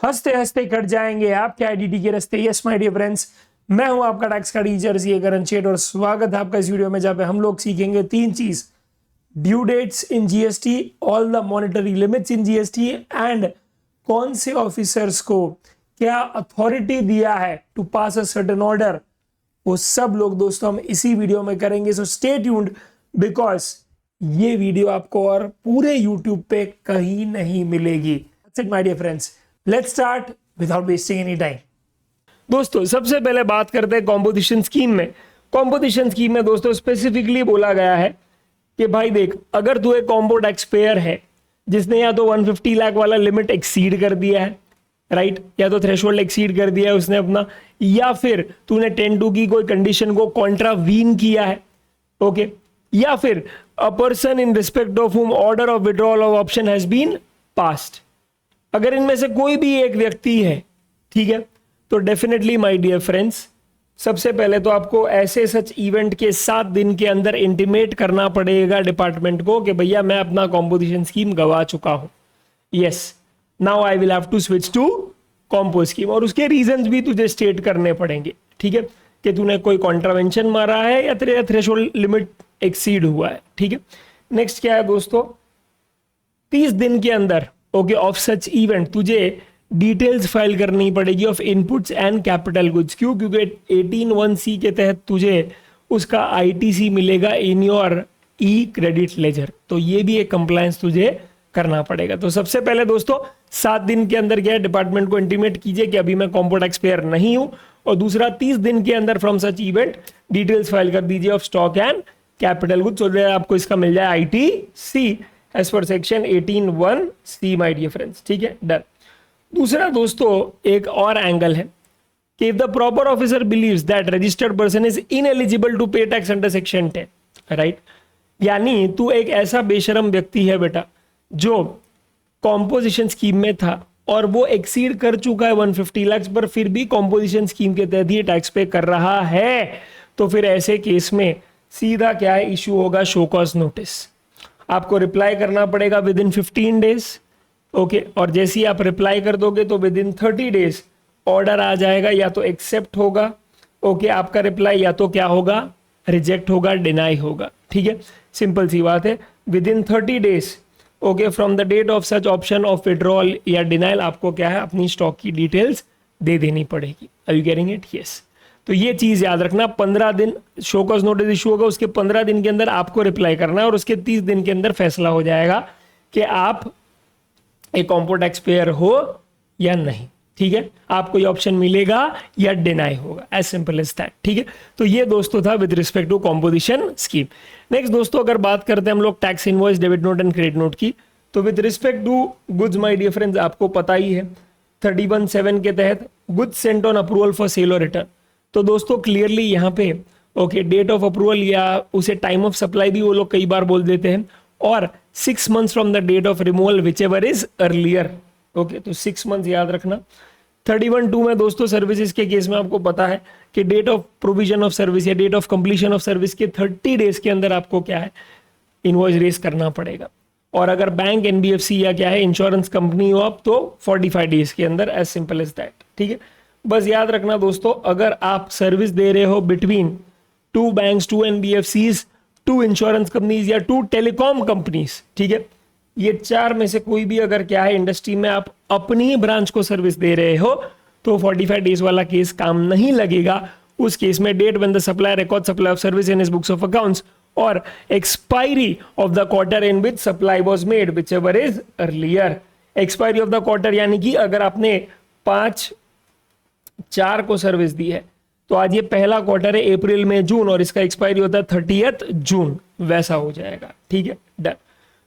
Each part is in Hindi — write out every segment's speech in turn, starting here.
हंसते हंसते कट जाएंगे आपके आईडीटी के रास्ते। यस माय डियर फ्रेंड्स, मैं हूं आपका टैक्स का टीचर सी करण शेठ और स्वागत है आपका इस वीडियो में जहां पे हम लोग सीखेंगे तीन चीज: due dates in GST, all the monetary limits in GST and कौन से ऑफिसर्स को क्या अथॉरिटी दिया है to pass a certain order. वो सब लोग दोस्तों हम इसी वीडियो में करेंगे। सो स्टे ट्यून्ड बिकॉज ये वीडियो आपको और पूरे यूट्यूब पे कहीं नहीं मिलेगी। That's it my dear friends, let's start without wasting any time. दोस्तों सबसे पहले बात करते हैं कॉम्पोजिशन स्कीम में। कॉम्पोजिशन स्कीम में दोस्तों स्पेसिफिकली बोला गया है कि भाई देख, अगर तू एक कॉम्बो टैक्स पेयर है जिसने या तो 150 लाख वाला लिमिट एक्सीड कर दिया है, राइट, या तो थ्रेशोल्ड एक्सीड कर दिया है उसने अपना, या फिर तूने 10(2) की कोई कंडीशन को कॉन्ट्रावीन किया है, ओके, या फिर a person in respect of whom order of withdrawal of option has been passed. अगर इनमें से कोई भी एक व्यक्ति है, ठीक है, तो डेफिनेटली माय डियर फ्रेंड्स, सबसे पहले तो आपको ऐसे सच इवेंट के 7 दिन के अंदर इंटीमेट करना पड़ेगा डिपार्टमेंट को कि भैया मैं अपना कॉम्पोजिशन स्कीम गवा चुका हूं। Yes, now I will have to switch to compo scheme, और उसके रीजंस भी तुझे स्टेट करने पड़ेंगे, ठीक है, कि तूने कोई कॉन्ट्रावेंशन मारा है या तेरे थ्रेशोल्ड लिमिट एक्सीड हुआ है, ठीक है। नेक्स्ट क्या है दोस्तों, 30 दिन के अंदर, ओके, ऑफ सच इवेंट तुझे डिटेल्स फाइल करनी पड़ेगी of inputs and capital goods. क्यों? क्योंकि 18(1)(c) के तहत तुझे उसका आईटीसी मिलेगा in your E credit ledger, तो ये भी एक कंप्लायंस तुझे करना पड़ेगा। तो सबसे पहले दोस्तों 7 दिन के अंदर क्या है, डिपार्टमेंट को इंटीमेट कीजिए कि अभी मैं कॉम्पो टैक्स पेयर नहीं हूं, और दूसरा 30 दिन के अंदर from such event details file कर दीजिए of stock and capital goods, और आपको इसका मिल जाए ITC as per section 18(1)(c) my dear friends, ठीक है, डन। दूसरा दोस्तों एक और एंगल है कि if the proper officer believes that registered person is ineligible to pay tax under section 10, right, यानी तू एक ऐसा बेशरम व्यक्ति है बेटा जो कॉम्पोजिशन स्कीम में था और वो एक्सीड कर चुका है 150 लाख, पर फिर भी कॉम्पोजिशन स्कीम के तहत ही टैक्स पे कर रहा है, तो फिर ऐसे केस में सीधा क्या है, इशू होगा शो कॉज नोटिस। आपको रिप्लाई करना पड़ेगा विद इन 15 डेज, ओके, और जैसे ही आप रिप्लाई कर दोगे तो विद इन 30 डेज ऑर्डर आ जाएगा, या तो एक्सेप्ट होगा, ओके, आपका रिप्लाई, या तो क्या होगा, रिजेक्ट होगा, डिनाई होगा, ठीक है, सिंपल सी बात है। Within 30 days, okay, from the date of such option of withdrawal या डिनाइल, आपको क्या है, अपनी स्टॉक की डिटेल्स दे देनी पड़ेगी। Are you getting it? Yes. तो ये चीज याद रखना, 15 दिन शो कॉज नोटिस इशू होगा, उसके 15 दिन के अंदर आपको रिप्लाई करना है, और उसके 30 दिन के अंदर फैसला हो जाएगा कि आप एक कॉम्पो टैक्स पेयर हो या नहीं, ठीक है, आपको ये ऑप्शन मिलेगा या डिनाई होगा, एज सिंपल एज दैट, ठीक है। तो ये दोस्तों था with respect to composition scheme. Next दोस्तों अगर बात करते हैं हम लोग tax invoice, debit note and credit note की, तो with respect to goods my dear friends, आपको पता ही है 31(7) के तहत goods sent on approval for sale और रिटर्न, तो दोस्तों क्लियरली यहाँ पे ओके डेट ऑफ अप्रूवल या उसे टाइम ऑफ सप्लाई भी वो लोग कई बार बोल देते हैं, और 6 months from the date of removal whichever is earlier, okay, तो 6 months याद रखना। 31(2) में दोस्तों सर्विसेज के केस में आपको पता है कि date of provision of service या date of completion of service के 30 डेज के अंदर आपको क्या है, इनवॉइस रेज करना पड़ेगा, और अगर बैंक, एनबीएफसी या क्या है इंश्योरेंस कंपनी हो आप, तो 45 डेज के अंदर, एज सिंपल एज दैट, ठीक है। बस याद रखना दोस्तों, अगर आप सर्विस दे रहे हो between 2 banks, 2 NBFCs, 2 insurance companies या 2 टेलीकॉम कंपनीज, ठीक है, ये 4 में से कोई भी अगर क्या है इंडस्ट्री में आप अपनी ही ब्रांच को सर्विस दे रहे हो, तो 45 डेज वाला केस काम नहीं लगेगा। उस केस में date when the supplier record supply of service in his books of accounts और expiry of the quarter in which supply was made whichever is earlier. Expiry of the quarter यानी कि अगर आपने 5/4 को सर्विस दी है, तो आज ये पहला क्वार्टर है अप्रैल में जून, और इसका एक्सपायरी होता है 30th जून, वैसा हो जाएगा, ठीक है, डन।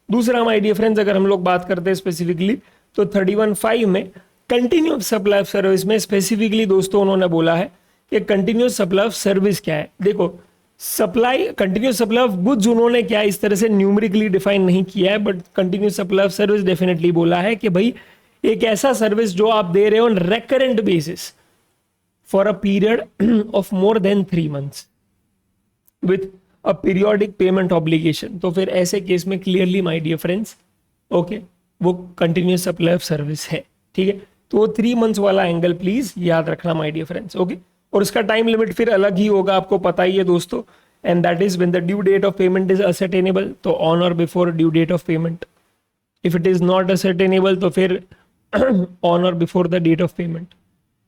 दूसरा माय डियर फ्रेंड्स अगर हम लोग बात करते हैं स्पेसिफिकली, तो 31(5) में कंटिन्यूअस सप्लाई ऑफ सर्विस में स्पेसिफिकली दोस्तों उन्होंने बोला है कि कंटिन्यूअस सप्लाई ऑफ सर्विस क्या है। देखो, supply, continuous supply of goods उन्होंने क्या इस तरह से न्यूमेरिकली डिफाइन नहीं किया है, but continuous supply of service definitely बोला है कि भाई एक ऐसा सर्विस जो आप दे रहे हो on recurrent basis for a period of more than 3 months with a periodic payment obligation, तो फिर ऐसे केस में clearly my dear friends, okay, वो कंटिन्यूअस सप्लाई ऑफ सर्विस है, ठीक है। तो 3 मंथ्स वाला एंगल प्लीज याद रखना माय डियर फ्रेंड्स, ओके। और उसका टाइम लिमिट फिर अलग ही होगा, आपको पता ही है दोस्तों, and that is when the due date of payment is ascertainable, तो ऑन और before due date of payment. If it is not ascertainable तो फिर ऑन और before the date of payment.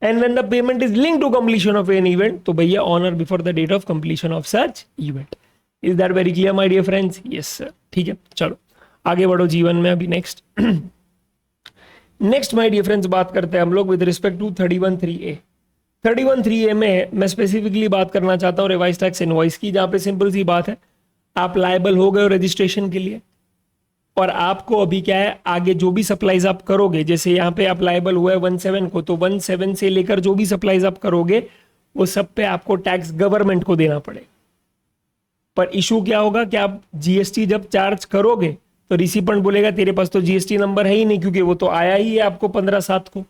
And when the payment is linked to completion of an event, तो भैया ऑन और before the date of completion of such event. Is that very clear my dear friends? Yes sir, ठीक है। चलो आगे बढ़ो जीवन में। अभी नेक्स्ट माय डियर फ्रेंड्स बात करते हैं हम लोग with respect to 31(3)(a). 31(3)(a) में मैं स्पेसिफिकली बात करना चाहता हूँ रिवाइज टैक्स इनवॉइस की, जहां पे सिंपल सी बात है, आप लायबल हो गए हो रजिस्ट्रेशन के लिए, और आपको अभी क्या है, आगे जो भी सप्लाईज आप करोगे, जैसे यहाँ पे आप लायबल हुए 17 को, तो 17 से लेकर जो भी सप्लाईज आप करोगे वो सब पे आपको टैक्स गवर्नमेंट को देना पड़ेगा। पर इशू क्या होगा कि आप जीएसटी जब चार्ज करोगे तो रिसिपेंट बोलेगा तेरे पास तो जीएसटी नंबर है ही नहीं, क्योंकि वो तो आया ही है आपको 15/7 को।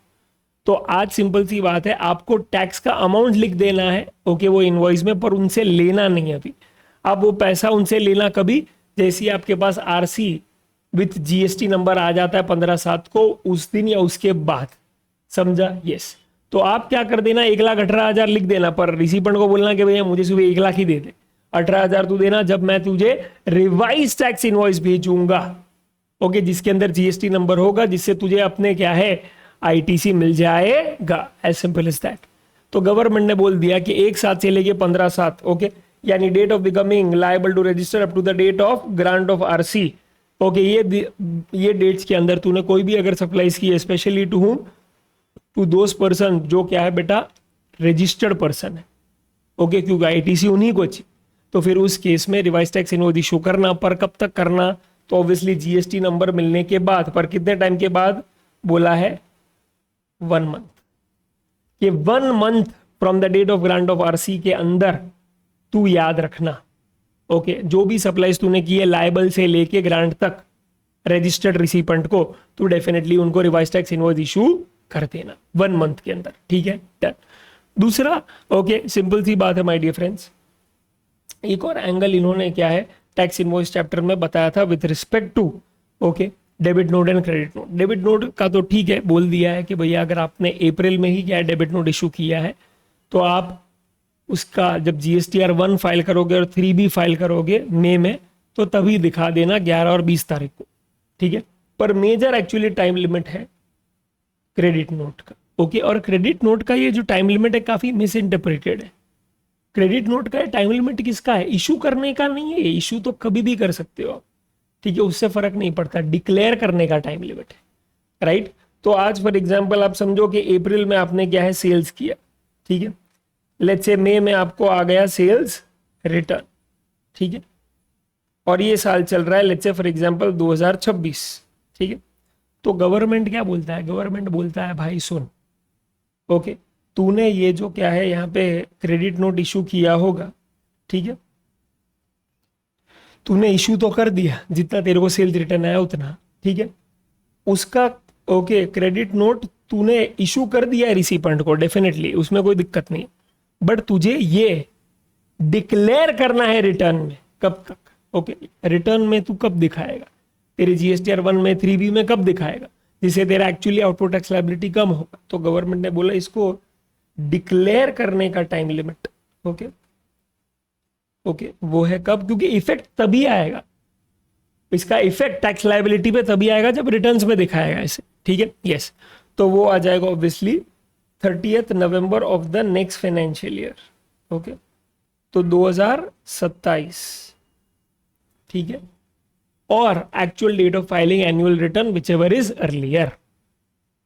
तो आज सिंपल सी बात है, आपको टैक्स का अमाउंट लिख देना है, ओके, वो इनवॉइस में, पर उनसे लेना नहीं अभी। आप वो पैसा उनसे लेना कभी, जैसे ही आपके पास आरसी विथ जीएसटी नंबर आ जाता है 15/7 को, उस दिन या उसके बाद, समझा? यस। तो आप क्या कर देना, 1,18,000 लिख देना, पर रिसिपेंट को बोलना कि भैया मुझे सुबह 1 लाख ही दे दे, 18,000 तू देना जब मैं तुझे रिवाइज टैक्स इनवॉइस भेजूंगा, ओके, जिसके अंदर जीएसटी नंबर होगा, जिससे तुझे अपने क्या है आईटीसी मिल जाएगा। As simple as that. तो गवर्नमेंट ने बोल दिया कि 1 साल से लेके 15/7, ओके, यानी date of becoming liable to register up to the date of grant of RC, okay, ये डेट्स के अंदर तूने कोई भी अगर सप्लाईज की है, specially to whom, to those person जो क्या है बेटा रजिस्टर्ड पर्सन है, ओके, क्योंकि आईटीसी उन्हीं को चाहिए, तो फिर उस केस में रिवाइज टैक्स इनवॉइस इशू करना। पर कब तक करना, तो ऑब्वियसली जीएसटी नंबर मिलने के बाद। पर कितने टाइम के बाद बोला है? 1 मंथ। ये 1 month from the date of grant of RC के अंदर तू याद रखना, ओके, जो भी सप्लाईज तूने की है लायबल से लेके ग्रांट तक रजिस्टर्ड रिसिपेंट को, तो डेफिनेटली उनको रिवाइज टैक्स इनवॉइस इशू कर देना 1 मंथ के अंदर, ठीक है, डन। दूसरा, ओके, सिंपल सी बात है माय डियर फ्रेंड्स, एक और एंगल इन्होंने क्या है टैक्स इनवॉइस चैप्टर में बताया था with respect to, okay, debit note and credit note. Debit note का तो ठीक है, बोल दिया है कि भैया अगर आपने अप्रैल में ही क्या है डेबिट नोट इशू किया है, तो आप उसका जब जीएसटीआर 1 फाइल करोगे और 3 भी फाइल करोगे मई में, तो तभी दिखा देना 11 और 20 तारीख को, ठीक है। पर मेजर एक्चुअली टाइम लिमिट है क्रेडिट नोट का, ओके, और क्रेडिट नोट का ये जो टाइम लिमिट है काफी मिस इंटरप्रेटेड है। क्रेडिट नोट का टाइम लिमिट किसका है? इशू करने का नहीं है, इशू तो कभी भी कर सकते हो आप, ठीक है, उससे फर्क नहीं पड़ता, डिक्लेयर करने का टाइम लिमिट है, राइट। तो आज फॉर एग्जांपल आप समझो कि अप्रैल में आपने क्या है सेल्स किया, ठीक है, लेट्स से मई में आपको आ गया सेल्स रिटर्न, ठीक है, और ये साल चल रहा है लेट्स से फॉर एग्जांपल 2026, ठीक है। तो गवर्नमेंट क्या बोलता है? गवर्नमेंट बोलता है भाई सुन, ओके, तूने ये जो क्या है यहाँ पे क्रेडिट नोट इशू किया होगा, ठीक है, तूने इशू तो कर दिया, जितना तेरे को सेल्स रिटर्न आया उतना, ठीक है, उसका ओके क्रेडिट नोट तूने इशू कर दिया है रिसिपेंट को, डेफिनेटली उसमें कोई दिक्कत नहीं, बट तुझे ये डिक्लेयर करना है रिटर्न में, कब तक, ओके, रिटर्न में तू कब दिखाएगा, तेरे जीएसटीआर 1 में 3B में कब दिखाएगा, जिससे तेरा एक्चुअली आउटपुट टैक्स लायबिलिटी कम होगा। तो गवर्नमेंट ने बोला इसको डिक्लेयर करने का टाइम लिमिट, ओके ओके, वो है कब, क्योंकि इफेक्ट तभी आएगा, इसका इफेक्ट टैक्स लायबिलिटी पे तभी आएगा जब रिटर्न्स में दिखाएगा इसे, ठीक है, यस। तो वो आ जाएगा obviously 30th November of the next financial year, okay, तो 2027, ठीक है, और actual date of filing annual return whichever is earlier,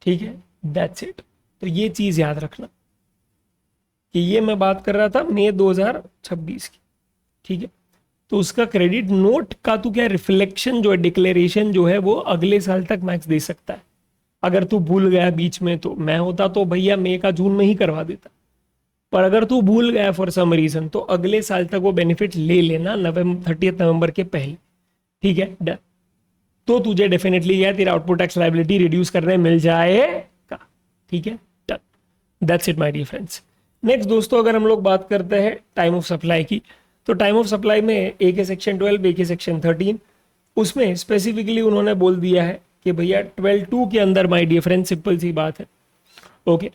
ठीक है, दैट्स इट। तो ये चीज याद रखना कि ये मैं बात कर रहा था मई 2026 की, ठीक है। तो उसका क्रेडिट नोट का तो क्या रिफ्लेक्शन जो है, डिक्लेरेशन जो है वो अगले साल तक मैक्स दे सकता है। अगर तू भूल गया बीच में, तो मैं होता तो भैया मई का जून में ही करवा देता, पर अगर तू भूल गया फॉर सम रीजन, तो अगले साल तक वो बेनिफिट ले लेना 30 नवंबर के पहले, ठीक है, डन। तो तुझे डेफिनेटली क्या तेरा आउटपुट टैक्स लायबिलिटी रिड्यूस करने मिल जाएगा, ठीक है, done. That's it my dear friends. Next दोस्तों, अगर हम लोग बात करते हैं टाइम ऑफ सप्लाई की, तो टाइम ऑफ सप्लाई में एक है सेक्शन 12, एक है सेक्शन 13, उसमें स्पेसिफिकली उन्होंने बोल दिया है कि भैया 12(2) के अंदर माय डियर फ्रेंड सिंपल सी बात है, ओके,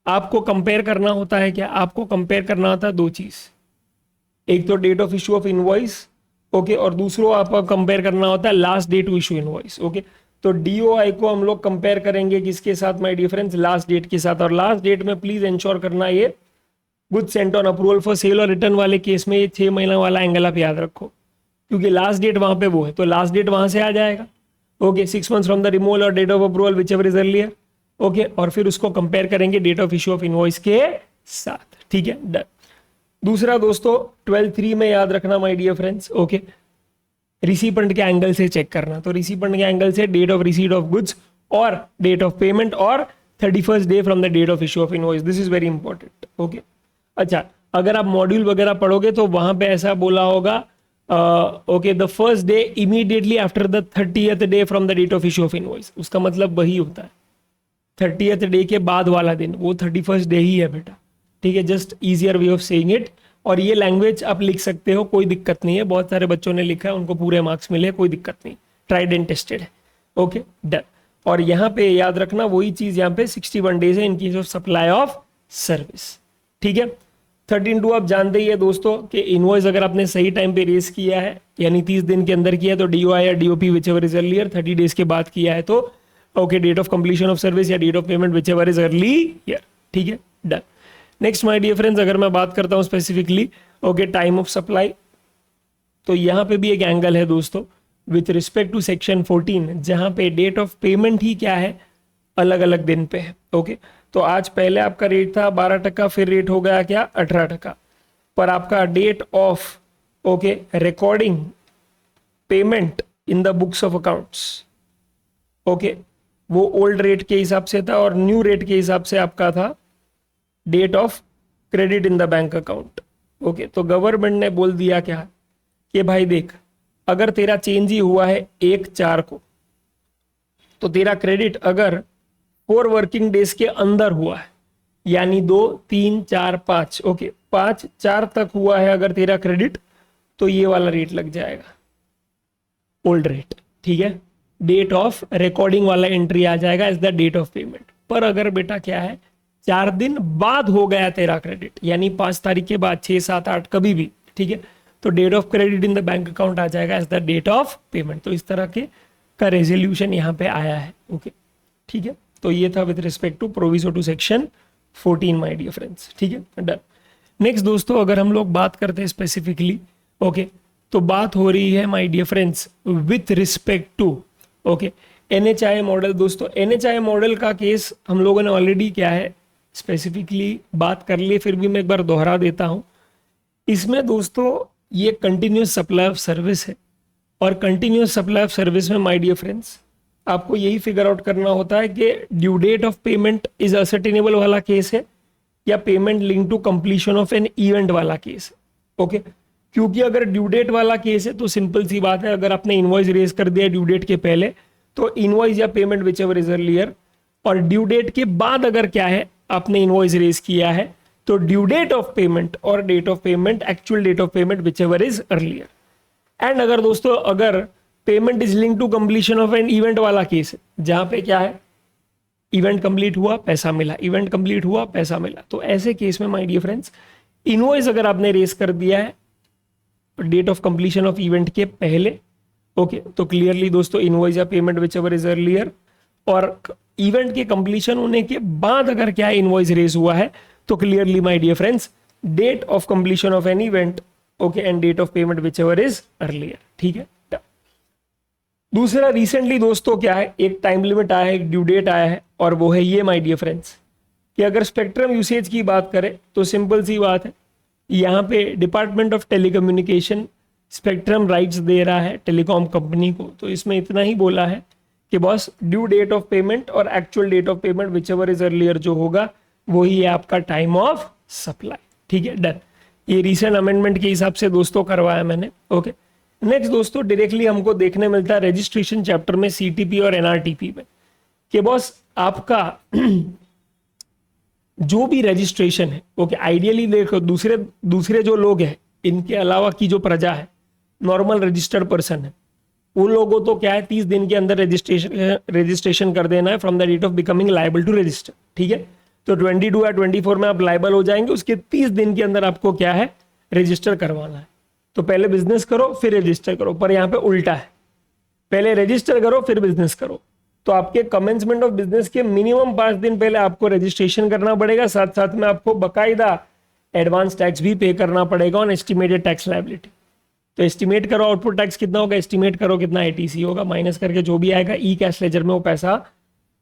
आपको कंपेयर करना होता है क्या, आपको कंपेयर करना होता है दो चीज, एक तो date of issue of invoice, okay, और दूसरा आपको कंपेयर करना होता है last date to issue invoice. Okay, तो डीओआई को हम लोग कंपेयर करेंगे किसके साथ my dear friends, last date के साथ। और लास्ट डेट में प्लीज इंश्योर करना ये good sent on approval for sale और रिटर्न वाले केस में ये 6 महीना वाला एंगल आप याद रखो, क्योंकि लास्ट डेट वहां पे वो है, तो लास्ट डेट वहां से आ जाएगा। Okay, 6 months from the removal और date of approval whichever is earlier. Okay, और फिर उसको कंपेयर करेंगे date of issue of invoice के साथ। ठीक है, डन। दूसरा दोस्तों 12(3) में याद रखना my dear friends, okay, recipient के एंगल से चेक करना। तो रिसीपेंट के एंगल से date of receipt of goods और डेट ऑफ पेमेंट और 31st day from the date of issue of invoice, this is very important. Okay, अच्छा, अगर आप मॉड्यूल वगैरह पढ़ोगे तो वहां पे ऐसा बोला होगा, okay, the first day immediately after the 30th day from the date of issue of invoice, उसका मतलब वही होता है 30th डे के बाद वाला दिन, वो 31st डे ही है बेटा। ठीक है, just easier way of saying it. और ये लैंग्वेज आप लिख सकते हो, कोई दिक्कत नहीं है, बहुत सारे बच्चों ने लिखा है, उनको पूरे मार्क्स मिले, कोई दिक्कत नहीं, ट्राइड एंड टेस्टेड है। Okay, done. और यहाँ पे याद रखना वही चीज, यहाँ पे 61 डेज है in case of supply of service. ठीक है, 13(2) आप जानते ही है दोस्तों कि इनवॉइस अगर आपने सही टाइम पे रेस किया है, यानी 30 दिन के अंदर किया है, तो डीओआई या DOP whichever is earlier, 30 days के बाद किया है तो okay, date of completion of service या date of payment whichever is earlier. ठीक है, done. Next my dear friends, अगर मैं बात करता हूं specifically, okay, time of supply, तो यहां पे भी एक एंगल है दोस्तों विथ रिस्पेक्ट टू सेक्शन 14, जहां पे डेट ऑफ पेमेंट ही क्या है, अलग अलग दिन पे है। ओके, तो आज पहले आपका रेट था 12%, फिर रेट हो गया क्या 18%, पर आपका date of okay recording payment in the books of accounts, okay, वो ओल्ड रेट के हिसाब से था और न्यू रेट के हिसाब से आपका था date of credit in the bank account. Okay, तो गवर्नमेंट ने बोल दिया क्या कि भाई देख, अगर तेरा चेंज ही हुआ है 1/4 को, तो तेरा क्रेडिट अगर 4 वर्किंग डेज के अंदर हुआ है, यानी 2, 3, 4, 5, ओके, 5/4 तक हुआ है अगर तेरा क्रेडिट, तो ये वाला रेट लग जाएगा, ओल्ड रेट। ठीक है, डेट ऑफ रिकॉर्डिंग वाला एंट्री आ जाएगा as the date of payment. पर अगर बेटा क्या है, 4 दिन बाद हो गया तेरा क्रेडिट, यानी 5 तारीख के बाद, 6, 7, 8 कभी भी, ठीक है, तो date of credit in the bank account आ जाएगा as the date of payment. तो इस तरह के का रेजोल्यूशन यहाँ पे आया है। ओके, ठीक है, तो ये था with respect to proviso to section 14 my dear friends. ठीक है, डन। नेक्स्ट दोस्तों, अगर हम लोग बात करते हैं स्पेसिफिकली, ओके, तो बात हो रही है my dear friends with respect to okay NHI model. दोस्तों एनएचआई मॉडल का केस हम लोगों ने ऑलरेडी क्या है स्पेसिफिकली बात कर ली, फिर भी मैं एक बार दोहरा देता हूं। इसमें दोस्तों ये कंटिन्यूस सप्लाई ऑफ सर्विस है, और कंटिन्यूस सप्लाई ऑफ सर्विस में माय डियर फ्रेंड्स आपको यही फिगर आउट करना होता है कि due date of payment is ascertainable वाला केस है या payment link to completion of an event वाला केस है। ओके, क्योंकि अगर ड्यू डेट वाला केस है तो सिंपल सी बात है, अगर आपने इनवॉइस रेज कर दिया ड्यू डेट के पहले तो इनवॉइस या payment whichever is earlier, और ड्यू डेट के बाद अगर क्या है आपने इनवॉइस रेज किया है तो ड्यू डेट ऑफ पेमेंट और date of payment actual date of payment whichever is earlier. And अगर दोस्तों अगर payment is link to completion of an event वाला केस है जहां पे क्या है इवेंट कंप्लीट हुआ पैसा मिला, इवेंट कंप्लीट हुआ पैसा मिला, तो ऐसे केस में माय डियर फ्रेंड्स इनवॉइस अगर आपने रेज कर दिया है date of completion of event के पहले, ओके, तो क्लियरली दोस्तों इनवॉइस या payment whichever is earlier, और इवेंट के कंप्लीशन होने के बाद अगर क्या इनवॉइस रेज हुआ है तो clearly my dear friends date of completion of an event, okay, and date of payment whichever is earlier. ठीक है, दूसरा रिसेंटली दोस्तों क्या है एक टाइम लिमिट आया है, एक ड्यू डेट आया है, और वो है ये माय डियर फ्रेंड्स कि अगर स्पेक्ट्रम यूसेज की बात करें तो सिंपल सी बात है, यहाँ पे department of telecommunication spectrum rights दे रहा है टेलीकॉम कंपनी को, तो इसमें इतना ही बोला है कि boss due date of payment और actual date of payment whichever is earlier जो होगा वही है आपका टाइम ऑफ सप्लाई। ठीक है, डन। ये रिसेंट अमेंडमेंट के हिसाब से दोस्तों करवाया मैंने। ओके, नेक्स्ट दोस्तों डायरेक्टली हमको देखने मिलता है रजिस्ट्रेशन चैप्टर में सीटीपी और एनआरटीपी में कि बॉस आपका जो भी रजिस्ट्रेशन है, ओके, आइडियली देखो दूसरे जो लोग हैं इनके अलावा की जो प्रजा है नॉर्मल रजिस्टर्ड पर्सन है उन लोगों तो क्या है 30 दिन के अंदर रजिस्ट्रेशन कर देना है from the date of becoming liable to register. ठीक है। तो 22 या 24 में आप लायबल हो जाएंगे, उसके 30 दिन के अंदर आपको क्या है, रजिस्टर करवाना है। तो पहले बिजनेस करो फिर रजिस्टर करो, पर यहाँ पे उल्टा है, पहले रजिस्टर करो फिर बिजनेस करो। तो आपके कमेंसमेंट ऑफ बिजनेस के मिनिमम 5 दिन पहले आपको रजिस्ट्रेशन करना पड़ेगा, साथ साथ में आपको बकायदा एडवांस टैक्स भी पे करना पड़ेगा ऑन एस्टिमेटेड टैक्स लायबिलिटी। तो एस्टिमेट करो आउटपुट टैक्स कितना होगा, एस्टिमेट करो कितना एटीसी होगा, माइनस करके जो भी आएगा ई कैश लेजर में वो पैसा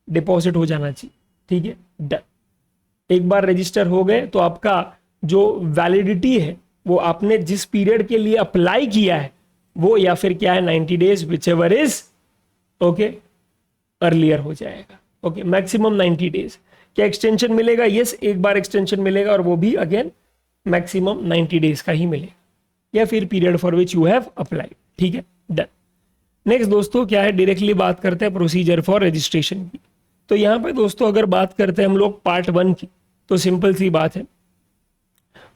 डिपॉजिट हो जाना चाहिए, ठीक है, डन। एक बार रजिस्टर हो गए तो आपका जो वैलिडिटी है वो आपने जिस पीरियड के लिए अप्लाई किया है वो या फिर क्या है 90 days which ever is okay earlier हो जाएगा। Okay, maximum 90 days. क्या एक्सटेंशन मिलेगा? यस, एक बार एक्सटेंशन मिलेगा और वो भी अगेन मैक्सिमम 90 डेज का ही मिलेगा, या फिर period for which you have applied, ठीक है, डन। नेक्स्ट दोस्तों क्या है, डायरेक्टली बात करते हैं प्रोसीजर फॉर रजिस्ट्रेशन की। तो यहाँ पे दोस्तों अगर बात करते हैं हम लोग पार्ट 1 की, तो सिंपल सी बात है,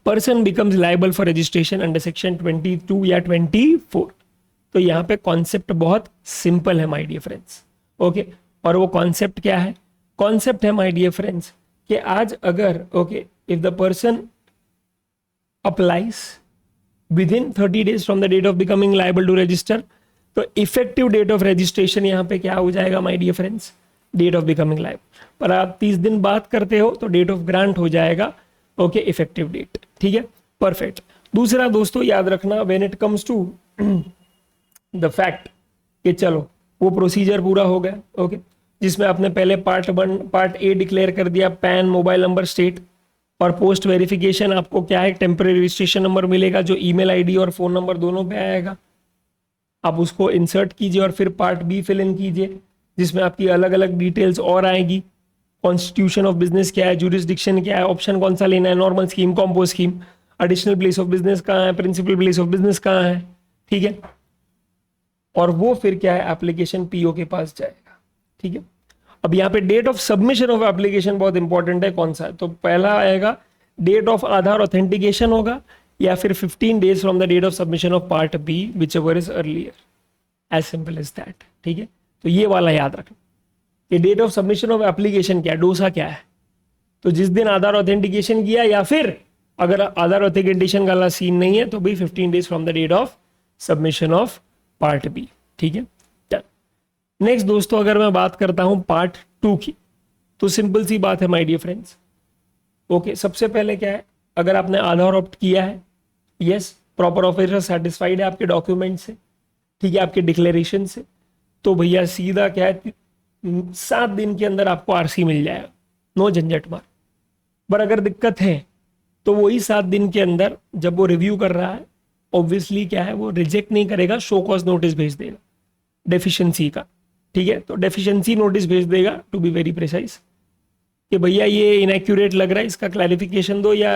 person becomes liable for registration under section 22 या 24। तो यहाँ पे कॉन्सेप्ट बहुत सिंपल है माय डियर फ्रेंड्स, ओके। और वो कॉन्सेप्ट क्या है? कॉन्सेप्ट है माय डियर फ्रेंड्स कि आज अगर okay if the person applies within 30 days from the date of becoming liable to register, तो इफेक्टिव डेट ऑफ रजिस्ट्रेशन यहाँ पे क्या हो जाएगा my dear friends, date of becoming liable. पर आप 30 दिन बात करते हो तो डेट ऑफ ग्रांट हो जाएगा ओके इफेक्टिव डेट, ठीक है, परफेक्ट। दूसरा दोस्तों याद रखना, when it comes to the fact कि चलो वो प्रोसीजर पूरा हो गया, ओके, जिसमें आपने पहले पार्ट ए डिक्लेयर कर दिया, पैन, मोबाइल नंबर, स्टेट, और पोस्ट वेरिफिकेशन आपको क्या है, टेम्परेरी रजिस्ट्रेशन नंबर मिलेगा जो ईमेल आईडी और फोन नंबर दोनों पे आएगा, आप उसको इंसर्ट कीजिए और फिर पार्ट बी फिल इन कीजिए जिसमें आपकी अलग अलग डिटेल्स और आएगी। कॉन्स्टिट्यूशन ऑफ बिजनेस क्या है, जुरिस्डिक्शन क्या है, ऑप्शन कौन सा लेना है, normal scheme, compose scheme, additional place of business कहाँ है, प्रिंसिपल प्लेस ऑफ बिजनेस कहाँ है, ठीक है। और वो फिर क्या है, एप्लीकेशन पीओ के पास जाएगा, ठीक है। अब यहाँ पे date of submission of application बहुत इंपॉर्टेंट है, कौन सा है, तो पहला आएगा डेट ऑफ आधार ऑथेंटिकेशन होगा, या फिर 15 days from the date of submission of part B whichever is earlier, as simple as that, ठीक है। तो ये वाला याद रखना कि date of submission of application क्या है, डोसा क्या है, तो जिस दिन आधार ऑथेंटिकेशन किया, या फिर अगर आधार ऑथेंटिकेशन का सीन नहीं है तो भी 15 days from the date of submission of part B, ठीक है, डन। नेक्स्ट दोस्तों अगर मैं बात करता हूं पार्ट 2 की, तो सिंपल सी बात है माय डियर फ्रेंड्स, ओके। सबसे पहले क्या है, अगर आपने आधार ऑप्ट किया है, यस, प्रॉपर ऑफिसर सेटिस्फाइड है आपके डॉक्यूमेंट से, ठीक है, आपके डिक्लेरेशन से, तो भैया सीधा क्या है 7 दिन के अंदर आपको आरसी मिल जाएगा, नो झंझट मार। पर अगर दिक्कत है तो वही 7 दिन के अंदर जब वो रिव्यू कर रहा है, ऑब्वियसली क्या है, वो रिजेक्ट नहीं करेगा, शो कॉज नोटिस भेज देगा डेफिशिएंसी का, ठीक है। तो डेफिशिएंसी नोटिस भेज देगा, टू बी वेरी प्रिसाइज, कि भैया ये इनएक्यूरेट लग रहा है, इसका क्लैरिफिकेशन दो, या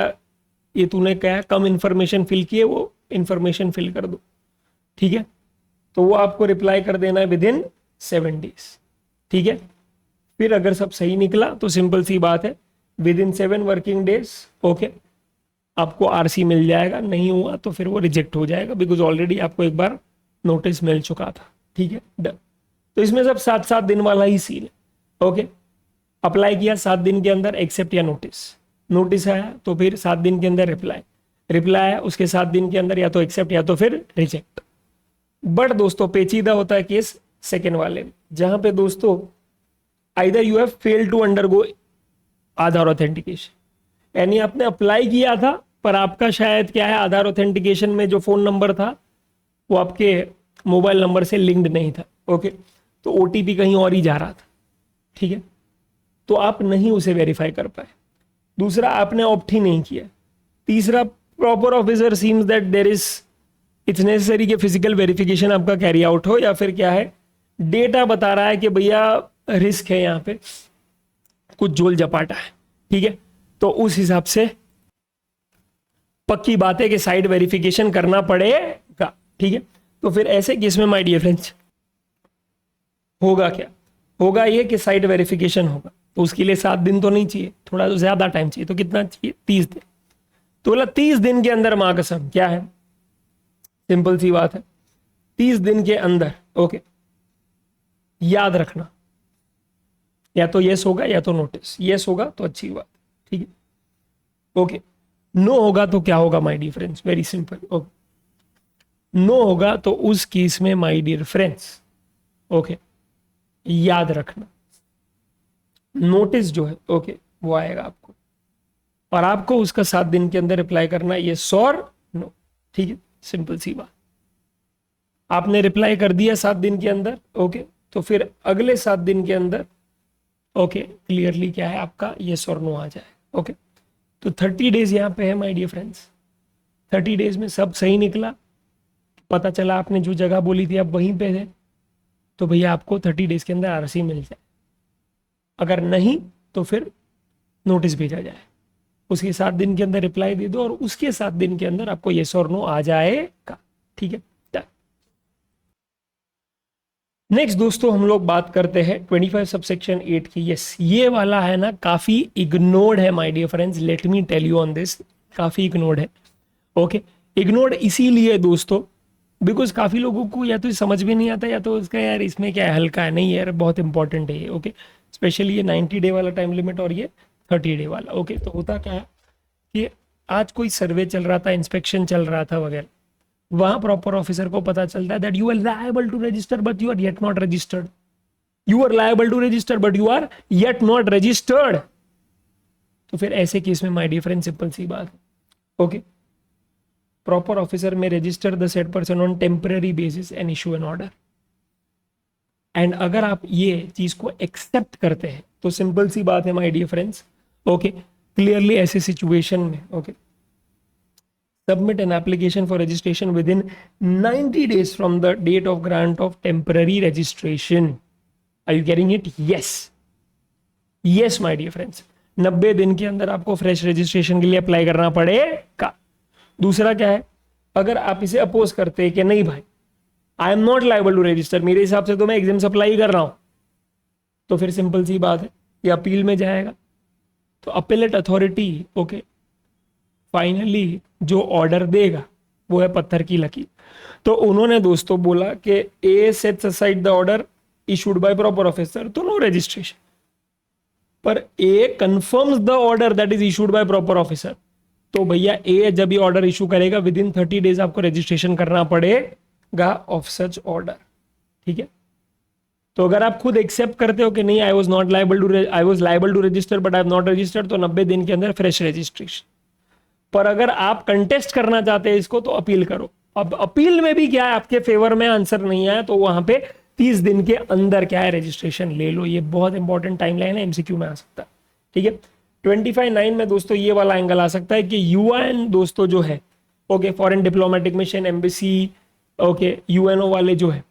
ये तूने क्या है कम इंफॉर्मेशन फिल किए, वो इंफॉर्मेशन फिल कर दो, ठीक है। तो वो आपको रिप्लाई कर देना है विद इन 7 डेज, ठीक है। फिर अगर सब सही निकला तो सिंपल सी बात है, within 7 working days okay आपको आरसी मिल जाएगा, नहीं हुआ तो फिर वो रिजेक्ट हो जाएगा, बिकॉज ऑलरेडी आपको एक बार नोटिस मिल चुका था, ठीक है, डन। तो इसमें सब 7-7 दिन वाला ही सीन है, ओके। अप्लाई किया 7 दिन के अंदर, एक्सेप्ट या नोटिस आया तो फिर 7 दिन के अंदर रिप्लाई आया, उसके 7 दिन के अंदर या तो एक्सेप्ट या तो फिर रिजेक्ट। बट दोस्तों पेचीदा होता है केस सेकेंड वाले में, जहां पे दोस्तों either you have failed to undergo Aadhaar authentication, यानी आपने अप्लाई किया था पर आपका शायद क्या है, आधार ऑथेंटिकेशन में जो फोन नंबर था वो आपके मोबाइल नंबर से लिंक्ड नहीं था, ओके, तो ओटीपी कहीं और ही जा रहा था, ठीक है, तो आप नहीं उसे वेरीफाई कर पाए। दूसरा, आपने ऑप्ट ही नहीं किया। तीसरा, proper officer seems that there is it's necessary कि फिजिकल वेरिफिकेशन आपका कैरी आउट हो, या फिर क्या है, डेटा बता रहा है कि भैया रिस्क है, यहाँ पे कुछ जोल जपाटा है, ठीक है, तो उस हिसाब से पक्की बात है कि साइड वेरिफिकेशन करना पड़ेगा, ठीक है। तो फिर ऐसे केस में माय डियर फ्रेंड्स होगा क्या, होगा ये कि साइड वेरिफिकेशन होगा, तो उसके लिए 7 दिन तो नहीं चाहिए, थोड़ा तो ज्यादा टाइम चाहिए, तो कितना चाहिए, 30 दिन। तो बोला 30 दिन के अंदर मां कसम क्या है, सिंपल सी बात है, 30 दिन के अंदर ओके, याद रखना या तो यस होगा या तो नोटिस, यस होगा तो अच्छी बात, ठीक है। ओके, नो होगा तो क्या होगा my dear friends, very simple. Okay, no होगा तो उस केस में माय डियर फ्रेंड्स, ओके, याद रखना नोटिस जो है, ओके, वो आएगा आपको और आपको उसका 7 दिन के अंदर रिप्लाई करना है यस और नो, ठीक है, सिंपल सी बात। आपने रिप्लाई कर दिया 7 दिन के अंदर, ओके, तो फिर अगले 7 दिन के अंदर, ओके, क्लियरली क्या है आपका यस और नो आ जाए। ओके, तो 30 डेज यहाँ पे है माय डियर फ्रेंड्स। 30 डेज में सब सही निकला, पता चला आपने जो जगह बोली थी आप वहीं पे थे, तो भैया आपको 30 डेज के अंदर आरसी मिल जाए। अगर नहीं तो फिर नोटिस भेजा जाए, उसके 7 दिन के अंदर रिप्लाई दे दो और उसके 7 दिन के अंदर आपको येस और नो आ जाएगा, ठीक है। नेक्स्ट दोस्तों हम लोग बात करते हैं 25 सबसेक्शन 8 की। यस, ये वाला है ना काफी इग्नोर्ड है my dear friends, let me tell you on this, काफी इग्नोर्ड है। ओके, इग्नोर्ड इसीलिए दोस्तों बिकॉज काफी लोगों को या तो समझ भी नहीं आता या तो उसका यार इसमें क्या है, हल्का है, नहीं यार बहुत इंपॉर्टेंट है ये। ओके, स्पेशली ये 90 डे वाला टाइम लिमिट और ये 30 डे वाला। ओके, तो होता क्या है कि आज कोई सर्वे चल रहा था, इंस्पेक्शन चल रहा था वगैरह, वहां प्रॉपर ऑफिसर को पता चलता है that you are liable to register but you are yet not registered, you are liable to register but you are yet not registered. तो फिर ऐसे केस में माय डियर फ्रेंड सिंपल सी बात है, ओके, प्रॉपर ऑफिसर में register the said person on temporary basis and issue an order. And अगर आप ये चीज को एक्सेप्ट करते हैं तो सिंपल सी बात है my dear friends, okay, clearly ऐसे सिचुएशन में, okay, submit an application for registration within 90 days from the date of grant of temporary registration. Are you getting it? Yes. Yes, my dear friends. 90 दिन के अंदर आपको फ्रेश रजिस्ट्रेशन के लिए अप्लाई करना पड़ेगा। दूसरा क्या है, अगर आप इसे अपोज करते हैं कि नहीं भाई I am not liable to register, मेरे हिसाब से तो मैं एग्जाम अप्लाई कर रहा हूं, तो फिर सिंपल सी बात है ये अपील में जाएगा। तो अपीलेट अथॉरिटी, ओके, फाइनली जो ऑर्डर देगा वो है पत्थर की लकीर। तो उन्होंने दोस्तों बोला कि A sets aside the order issued by proper officer, तो नो रजिस्ट्रेशन, पर A confirms the order that is issued by proper officer, तो भैया ए जब ये ऑर्डर इशू करेगा विद इन 30 डेज आपको रजिस्ट्रेशन करना पड़ेगा ऑफ सच ऑर्डर, ठीक है। तो अगर आप खुद एक्सेप्ट करते हो कि नहीं I was not liable to, I was liable to register but I have not registered, तो 90 दिन के अंदर फ्रेश रजिस्ट्रेशन। पर अगर आप कंटेस्ट करना चाहते हैं इसको तो अपील करो। अब अपील में भी क्या है, आपके फेवर में आंसर नहीं आया तो वहां पे 30 दिन के अंदर क्या है रजिस्ट्रेशन ले लो। ये बहुत इंपॉर्टेंट टाइमलाइन है, एमसीक्यू में आ सकता है, ठीक है। 25(9) में दोस्तों ये वाला एंगल आ सकता है कि यूएन दोस्तों जो है, okay, foreign diplomatic mission, embassy, okay, UNO वाले जो है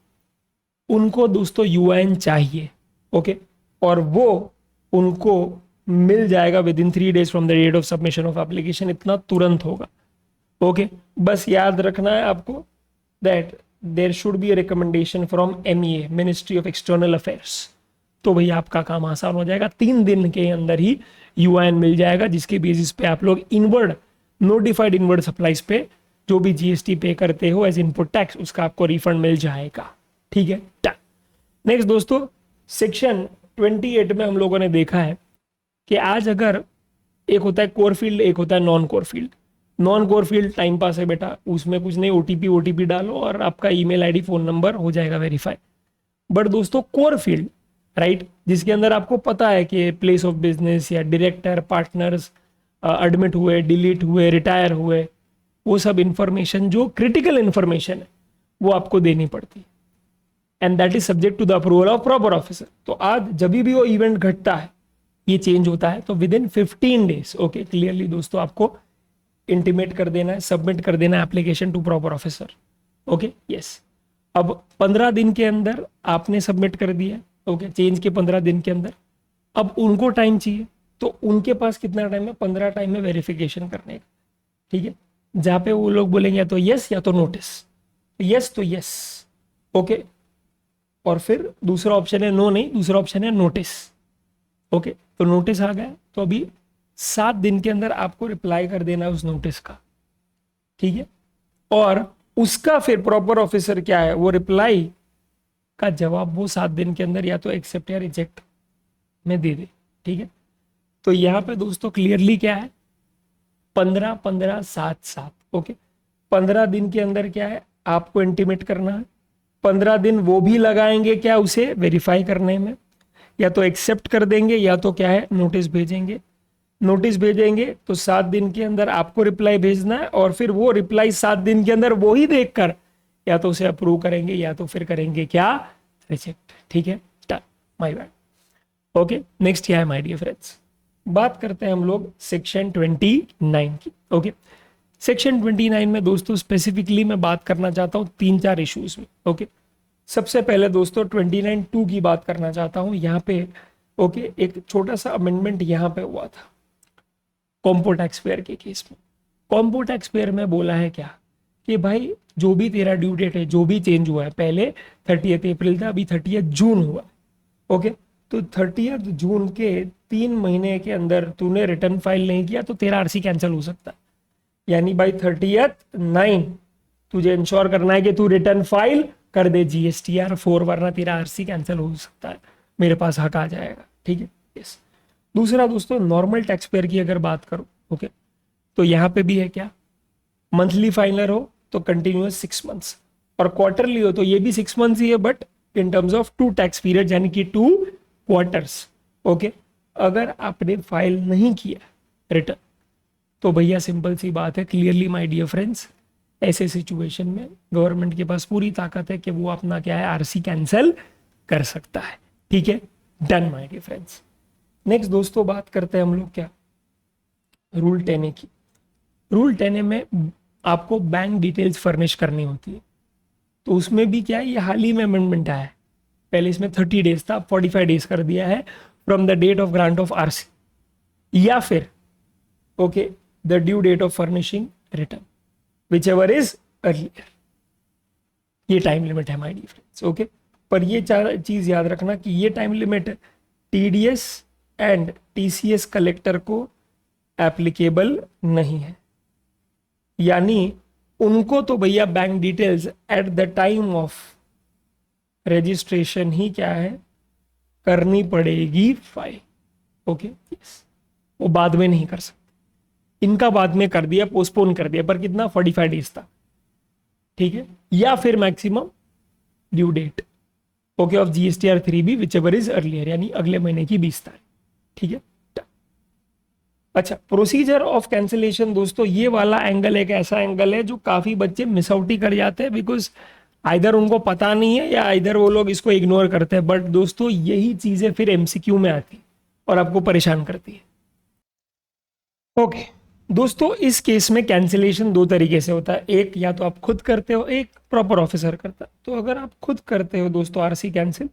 उनको दोस्तों यूएन चाहिए, ओके, और वो उनको मिल जाएगा within 3 days from the date of submission of application, इतना तुरंत होगा, ओके। बस याद रखना है आपको that there should be a recommendation from MEA, ministry of external affairs, तो भैया आपका काम आसान हो जाएगा। 3 दिन के अंदर ही यूएन मिल जाएगा, जिसके बेसिस पे आप लोग इनवर्ड नोटिफाइड इनवर्ड सप्लाईज पे जो भी जीएसटी पे करते हो एज इनपुट टैक्स, उसका आपको रिफंड मिल जाएगा, ठीक है। नेक्स्ट दोस्तों सेक्शन 28 में हम लोगों ने देखा है कि आज अगर एक होता है कोर फील्ड, एक होता है non core field. Non core field time pass है बेटा, उसमें कुछ नहीं, ओटीपी डालो और आपका ईमेल आईडी फोन नंबर हो जाएगा वेरीफाई। बट दोस्तों कोर फील्ड, राइट, जिसके अंदर आपको पता है कि प्लेस ऑफ बिजनेस या डायरेक्टर, पार्टनर्स एडमिट हुए, डिलीट हुए, रिटायर हुए, वो सब इंफॉर्मेशन जो क्रिटिकल इंफॉर्मेशन है वो आपको देनी पड़ती है, and that is subject to the approval of proper officer. तो आज जब भी वो इवेंट घटता है, ये चेंज होता है, तो with in 15 days, okay, clearly दोस्तों आपको इंटीमेट कर देना है, सबमिट कर देना है application to proper officer, okay, yes. अब 15 दिन के अंदर आपने सबमिट कर दिया, ओके, चेंज के 15 दिन के अंदर। अब उनको टाइम चाहिए, तो उनके पास कितना टाइम है, 15 टाइम में वेरिफिकेशन करने का, ठीक है, जहां पे वो लोग बोलेंगे या तो यस या तो नोटिस, यस तो यस, ओके, और फिर दूसरा ऑप्शन है नो, नहीं, दूसरा ऑप्शन है नोटिस, ओके। तो नोटिस आ गया, तो अभी 7 दिन के अंदर आपको रिप्लाई कर देना उस नोटिस का, ठीक है, और उसका फिर प्रॉपर ऑफिसर क्या है, वो रिप्लाई का जवाब वो 7 दिन के अंदर या तो एक्सेप्ट या रिजेक्ट में दे दे, ठीक है। तो यहाँ पे दोस्तों क्लियरली क्या है, 15 15 7 7, ओके। 15 दिन के अंदर क्या है, आपको इंटीमेट करना है। 15 दिन वो भी लगाएंगे क्या, उसे वेरीफाई करने में, या तो एक्सेप्ट कर देंगे या तो क्या है, नोटिस भेजेंगे। नोटिस भेजेंगे तो 7 दिन के अंदर आपको रिप्लाई भेजना है, और फिर वो रिप्लाई 7 दिन के अंदर वो ही देखकर या तो उसे अप्रूव करेंगे या तो फिर करेंगे क्या, रिजेक्ट, ठीक है। My bad. ओके, नेक्स्ट क्या है माय डियर फ्रेंड्स, बात करते हैं हम लोग सेक्शन 29 की। ओके, सेक्शन 29 में दोस्तों स्पेसिफिकली मैं बात करना चाहता हूँ 3-4 इश्यूज में। ओके, सबसे पहले दोस्तों 29(2) की बात करना चाहता हूँ यहाँ पे। ओके, एक छोटा सा अमेंडमेंट यहाँ पे हुआ था कॉम्पो टैक्स पेयर के केस में। कॉम्पो टैक्स पेयर में बोला है क्या कि भाई जो भी तेरा ड्यू डेट है, जो भी चेंज हुआ है, पहले 30 अप्रैल था, अभी 30 जून हुआ। ओके, तो 30 जून के 3 महीने के अंदर तूने रिटर्न फाइल नहीं किया तो तेरा आरसी कैंसिल हो सकता है। यानी भाई 30/9 तुझे इंश्योर करना है कि तू रिटर्न फाइल कर दे GSTR4, वरना तेरा आरसी कैंसिल हो सकता है, मेरे पास हक आ जाएगा, ठीक है। यस। दूसरा दोस्तों, नॉर्मल टैक्स पेयर की अगर बात करो, ओके, तो यहाँ पे भी है क्या, मंथली फाइलर हो तो कंटिन्यूअस 6 मंथ्स, और क्वार्टरली हो तो ये भी 6 मंथ्स ही है, but in terms of 2 tax period, यानी कि 2 क्वार्टर्स। ओके, अगर आपने फाइल नहीं किया रिटर्न तो भैया सिंपल सी बात है, क्लियरली माय डियर फ्रेंड्स, ऐसे सिचुएशन में गवर्नमेंट के पास पूरी ताकत है कि वो अपना क्या है, आरसी कैंसिल कर सकता है, ठीक है। Done my dear friends. Next दोस्तों बात करते हैं हम लोग क्या, रूल 10A की। रूल 10A में आपको बैंक डिटेल्स फर्निश करनी होती है, तो उसमें भी क्या है, ये हाल ही में अमेंडमेंट आया है। पहले इसमें 30 डेज था, 45 डेज कर दिया है from the date of grant of RC, या फिर okay the due date of furnishing return, whichever is earlier. ये टाइम लिमिट है माय डियर फ्रेंड्स। ओके, पर ये चीज याद रखना कि ये time limit TDS and TCS collector को एप्लीकेबल नहीं है, यानी उनको तो भैया bank details at the time of registration ही क्या है, करनी पड़ेगी फाइल। ओके, यस, वो बाद में नहीं कर सकते। इनका बाद में कर दिया, पोस्टपोन कर दिया, पर कितना, 45 डेज था, ठीक है, या फिर maximum due date okay of GSTR3 भी विच एवर इज अर्लियर, यानी अगले महीने की 20 तारीख, ठीक है। अच्छा, प्रोसीजर ऑफ कैंसिलेशन दोस्तों, ये वाला एंगल एक ऐसा एंगल है जो काफी बच्चे मिस आउट ही कर जाते हैं, बिकॉज आइदर उनको पता नहीं है या आइदर वो लोग इसको इग्नोर करते हैं, बट दोस्तों यही चीजें फिर MCQ में आती और आपको परेशान करती है। ओके दोस्तों, इस केस में कैंसिलेशन 2 तरीके से होता है, एक या तो आप खुद करते हो, एक प्रॉपर ऑफिसर करता है। तो अगर आप खुद करते हो दोस्तों आरसी कैंसिल,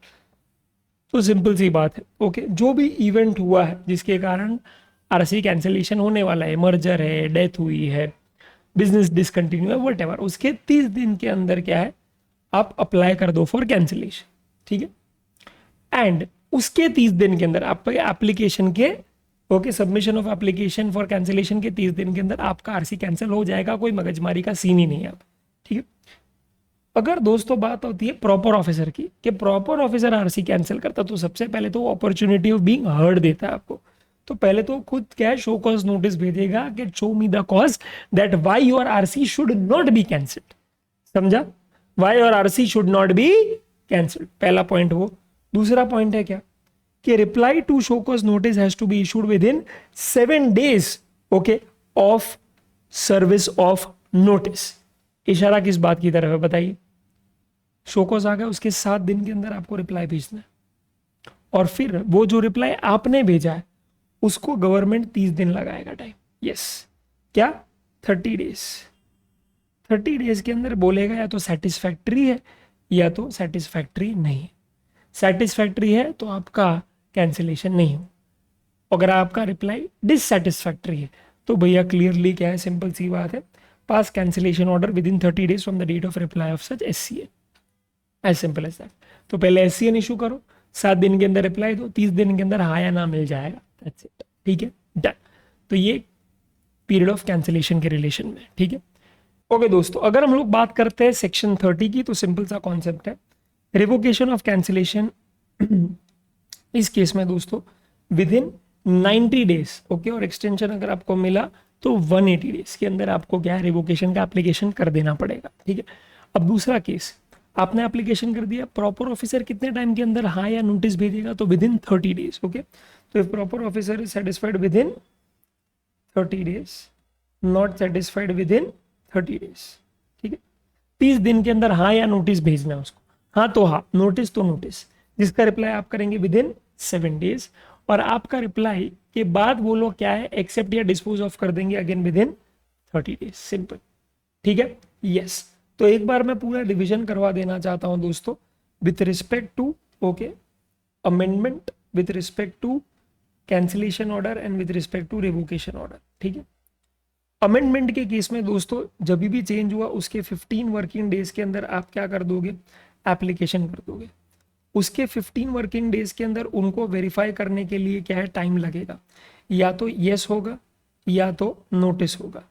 तो सिंपल सी बात है, ओके, जो भी इवेंट हुआ है जिसके कारण आरसी कैंसिलेशन होने वाला है, मर्जर है, डेथ हुई है, बिजनेस डिसकंटिन्यू है, वट एवर, उसके 30 दिन के अंदर क्या है, आप अप्लाई कर दो फॉर कैंसिलेशन, ठीक है। एंड उसके 30 दिन के अंदर आपके एप्लीकेशन के okay submission of application for cancellation के 30 दिन के अंदर आपका आरसी कैंसिल हो जाएगा, कोई मगजमारी का सीन ही नहीं है आप, ठीक है। अगर दोस्तों बात होती है प्रॉपर ऑफिसर की, कि प्रॉपर ऑफिसर आरसी कैंसिल करता, तो सबसे पहले तो अपॉर्चुनिटी ऑफ बीइंग हर्ड देता है आपको। तो पहले तो खुद क्या है, शो कॉज नोटिस भेजेगा कि show me the cause that why your RC should not be cancelled, समझा, why your RC should not be cancelled, पहला पॉइंट वो। दूसरा पॉइंट है क्या, कि reply to show cause notice has to be issued within 7 days okay of service of notice. इशारा किस बात की तरफ है बताइए, शो कॉज आ गया, उसके 7 दिन के अंदर आपको रिप्लाई भेजना है, और फिर वो जो रिप्लाई आपने भेजा है उसको गवर्नमेंट 30 दिन लगाएगा टाइम, यस, क्या 30 days। 30 days के अंदर बोलेगा या तो सेटिस्फैक्ट्री है या तो सेटिस्फैक्ट्री नहीं है। सेटिस्फैक्ट्री है तो आपका कैंसिलेशन नहीं हो, अगर आपका रिप्लाई डिससेटिस्फैक्ट्री है तो भैया क्लियरली क्या है, सिंपल सी बात है, pass cancellation order within 30 days from the date of reply of such SCN, as simple as that. तो पहले SCN इशू करो, 7 दिन के अंदर रिप्लाई दो, 30 दिन के अंदर हाँ या ना मिल जाएगा, दैट्स इट, ठीक है, डन। तो ये पीरियड ऑफ कैंसिलेशन के रिलेशन में, ठीक है। ओके दोस्तों, अगर हम लोग बात करते हैं सेक्शन 30 की, तो सिंपल सा कॉन्सेप्ट है, रिवोकेशन ऑफ कैंसिलेशन। इस केस में दोस्तों विद इन 90 डेज, ओके, और एक्सटेंशन अगर आपको मिला तो 180 डेज के अंदर आपको क्या है, रिवोकेशन का एप्लीकेशन कर देना पड़ेगा, ठीक है। अब दूसरा केस, आपने एप्लीकेशन कर दिया, प्रॉपर ऑफिसर कितने टाइम के अंदर हाँ या नोटिस भेजेगा, तो विद इन 30 डेज, ओके। तो if proper officer is satisfied with in 30 days, not satisfied with in 30 days, ठीक है, 30 दिन के अंदर हाँ या नोटिस भेजना है उसको, हाँ तो हाँ, नोटिस तो नोटिस, जिसका रिप्लाई आप करेंगे विद इन 7 डेज, और आपका रिप्लाई के बाद वो लोग क्या है, एक्सेप्ट या डिस्पोज ऑफ कर देंगे again with in 30 days, simple, ठीक है। यस, तो एक बार मैं पूरा रिवीजन करवा देना चाहता हूं दोस्तों, with respect to, okay, amendment, with respect to cancellation order and with respect to revocation order, ठीक है। अमेंडमेंट के केस में दोस्तों जब भी चेंज हुआ उसके 15 वर्किंग डेज के अंदर आप क्या कर दोगे, एप्लीकेशन कर दोगे। उसके 15 वर्किंग डेज के अंदर उनको वेरीफाई करने के लिए क्या है, टाइम लगेगा, या तो येस होगा या तो नोटिस होगा।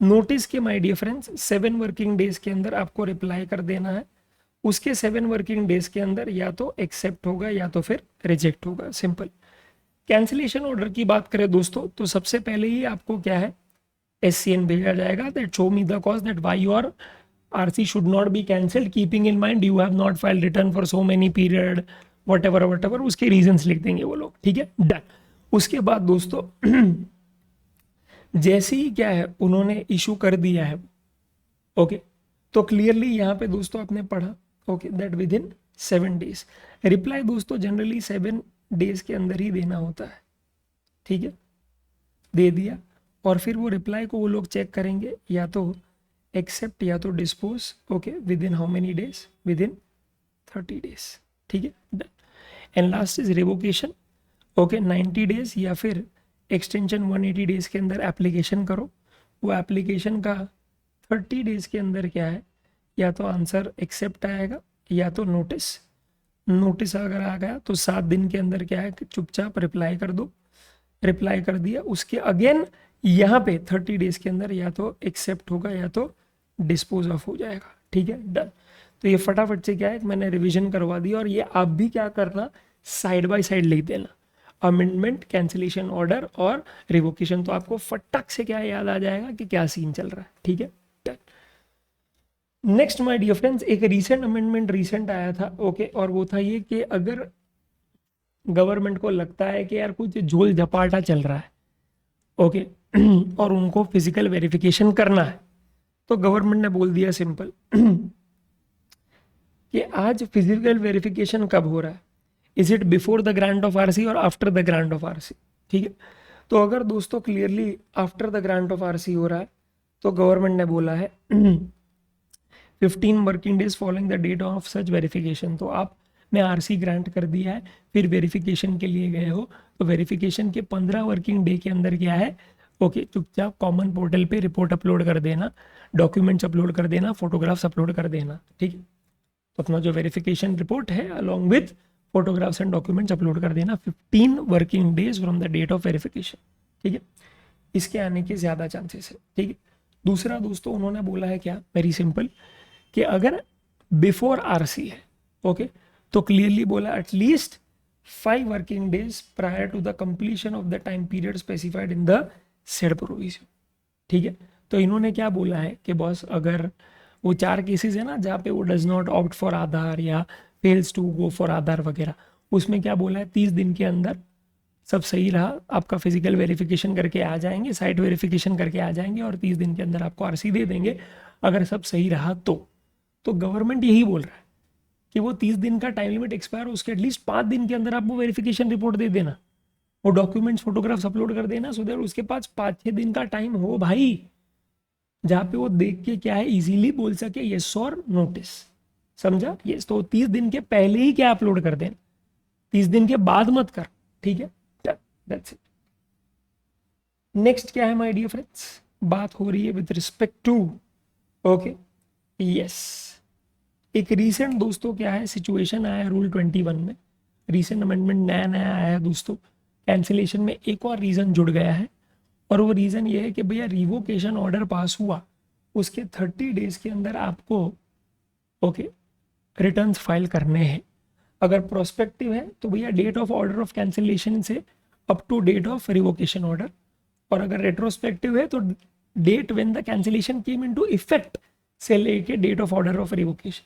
नोटिस के my dear friends 7 working days के अंदर आपको रिप्लाई कर देना है, उसके 7 वर्किंग डेज के अंदर या तो एक्सेप्ट होगा या तो फिर रिजेक्ट होगा, सिंपल। कैंसिलेशन ऑर्डर की बात करें दोस्तों तो सबसे पहले ही आपको क्या है, SCN भेजा जाएगा, that show me the cause that why your RC should not be cancelled keeping in mind you have not filed return for so many period whatever, उसके रीजंस लिख देंगे वो लोग, ठीक है, डन। उसके बाद दोस्तों जैसे ही क्या है उन्होंने इशू कर दिया है, ओके, तो क्लियरली यहाँ पे दोस्तों आपने पढ़ा, okay, that with in 7 days. Reply दोस्तों जनरली 7 डेज के अंदर ही देना होता है, ठीक है, दे दिया, और फिर वो रिप्लाई को वो लोग चेक करेंगे, या तो एक्सेप्ट या तो dispose, okay, with in how many days, with in 30 days, ठीक है, done. And last is revocation, okay, 90 days या फिर एक्सटेंशन 180 डेज के अंदर एप्लीकेशन करो। वो एप्लीकेशन का 30 डेज के अंदर क्या है, या तो आंसर एक्सेप्ट आएगा या तो नोटिस। नोटिस अगर आ गया तो 7 दिन के अंदर क्या है कि चुपचाप रिप्लाई कर दो, रिप्लाई कर दिया, उसके अगेन यहाँ पे 30 डेज के अंदर या तो एक्सेप्ट होगा या तो डिस्पोज ऑफ हो जाएगा, ठीक है, डन। तो ये फटाफट से क्या है, मैंने रिवीजन करवा दिया, और ये आप भी क्या करना, साइड बाय साइड लिख देना, अमेंडमेंट, कैंसिलेशन ऑर्डर और रिवोकेशन, तो आपको फटक से क्या याद आ जाएगा कि क्या सीन चल रहा है, ठीक है, done. Next my dear friends, एक रीसेंट अमेंडमेंट रीसेंट आया था, ओके, और वो था ये कि अगर गवर्नमेंट को लगता है कि यार कुछ झोल झपाटा चल रहा है, ओके, और उनको फिजिकल वेरिफिकेशन करना है, तो गवर्नमेंट ने बोल दिया सिंपल कि आज फिजिकल वेरिफिकेशन कब हो रहा है, is it before the grant of RC और after the grant of RC, ठीक है। तो अगर दोस्तों clearly after the grant of RC हो रहा है तो गवर्नमेंट ने बोला है 15 working days following the date of such verification, तो आपने आरसी ग्रांट कर दिया है, फिर वेरिफिकेशन के लिए गए हो, तो वेरिफिकेशन के 15 वर्किंग डे के अंदर क्या है, ओके, चुपचाप कॉमन पोर्टल पे रिपोर्ट अपलोड कर देना, डॉक्यूमेंट्स अपलोड कर देना, फोटोग्राफ्स अपलोड कर देना, ठीक है। तो अपना जो वेरिफिकेशन रिपोर्ट है along with photographs and documents upload कर देना 15 working days from the date of verification, ठीक है। इसके आने के ज़्यादा चांसेस है, ठीक है। दूसरा दोस्तों उन्होंने बोला है क्या, वेरी सिंपल, कि अगर बिफोर आरसी है, ओके, तो क्लियरली बोला at least 5 working days prior to the completion of the time period specified in the said provision, ठीक है। तो इन्होंने क्या बोला है कि बॉस अगर वो 4 केसेस है ना जहाँ पे वो डज नॉट ऑप्ट फॉर आधार या फेल्स टू गो फॉर आधार वगैरह, उसमें क्या बोला है 30 दिन के अंदर सब सही रहा, आपका फिजिकल वेरिफिकेशन करके आ जाएंगे, साइट वेरिफिकेशन करके आ जाएंगे और 30 दिन के अंदर आपको आरसी दे देंगे अगर सब सही रहा तो गवर्नमेंट यही बोल रहा है कि वो 30 दिन का टाइम लिमिट एक्सपायर हो, उसके एटलीस्ट 5 दिन के अंदर आप वो वेरिफिकेशन रिपोर्ट दे देना, वो डॉक्यूमेंट्स फोटोग्राफ्स अपलोड कर देना, सो दैट उसके पास 5-6 दिन का टाइम हो भाई, जहाँ पे वो देख के क्या है इजीली बोल सके यस और नोटिस, समझा, यस। तो 30 दिन के पहले ही क्या अपलोड कर देना, 30 दिन के बाद मत कर, ठीक है, दैट्स इट। नेक्स्ट क्या है माय डियर फ्रेंड्स, बात हो रही है with respect to, okay, yes, एक रीसेंट दोस्तों क्या है सिचुएशन आया है रूल 21 में, रीसेंट अमेंडमेंट नया आया है दोस्तों, कैंसिलेशन में एक और रीज़न जुड़ गया है, और वो रीज़न ये है कि भैया रिवोकेशन ऑर्डर पास हुआ उसके 30 डेज के अंदर आपको, ओके, रिटर्न्स फाइल करने हैं। अगर प्रोस्पेक्टिव है तो भैया date of order of cancellation से up to date of revocation order, और अगर रेट्रोस्पेक्टिव है तो date when the cancellation came into effect से लेके date of order of revocation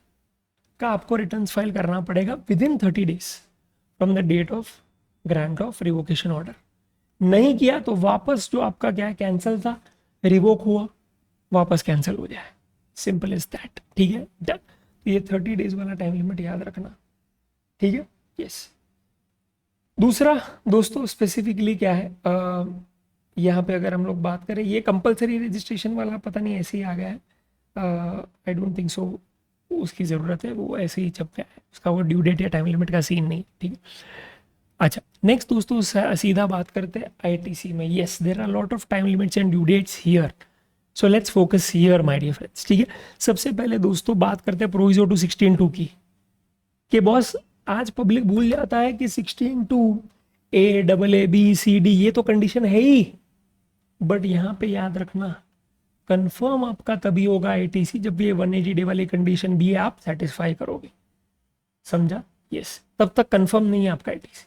का आपको रिटर्न फाइल करना पड़ेगा within 30 days from the date of grant of revocation order. नहीं किया तो वापस जो आपका क्या है कैंसिल था, रिवोक हुआ, वापस कैंसिल हो जाए, सिंपल इज दैट। ठीक है, डन। ये 30 डेज वाला टाइम लिमिट याद रखना, ठीक है। यस, दूसरा दोस्तों स्पेसिफिकली क्या है, यहाँ पे अगर हम लोग बात करें, ये कंपलसरी रजिस्ट्रेशन वाला पता नहीं ऐसे ही आ गया है, आई डोंट थिंक सो उसकी ज़रूरत है, वो ऐसे ही छप गया है, उसका वो ड्यू डेट या टाइम लिमिट का सीन नहीं, ठीक है। अच्छा, नेक्स्ट दोस्तों सीधा बात करते हैं आईटीसी में। Yes, there are lot of time limits and due dates here, so let's focus here my dear friends, ठीक है। सबसे पहले दोस्तों बात करते हैं प्रोविजो टू 16(2) की, कि बॉस आज पब्लिक भूल जाता है कि 16(2) A double A B C D ये तो कंडीशन है ही, बट यहाँ पे याद रखना कंफर्म आपका तभी होगा आईटीसी जब ये 180 डे वाली कंडीशन भी आप सेटिस्फाई करोगे, समझा। यस, तब तक कंफर्म नहीं है आपका आईटीसी।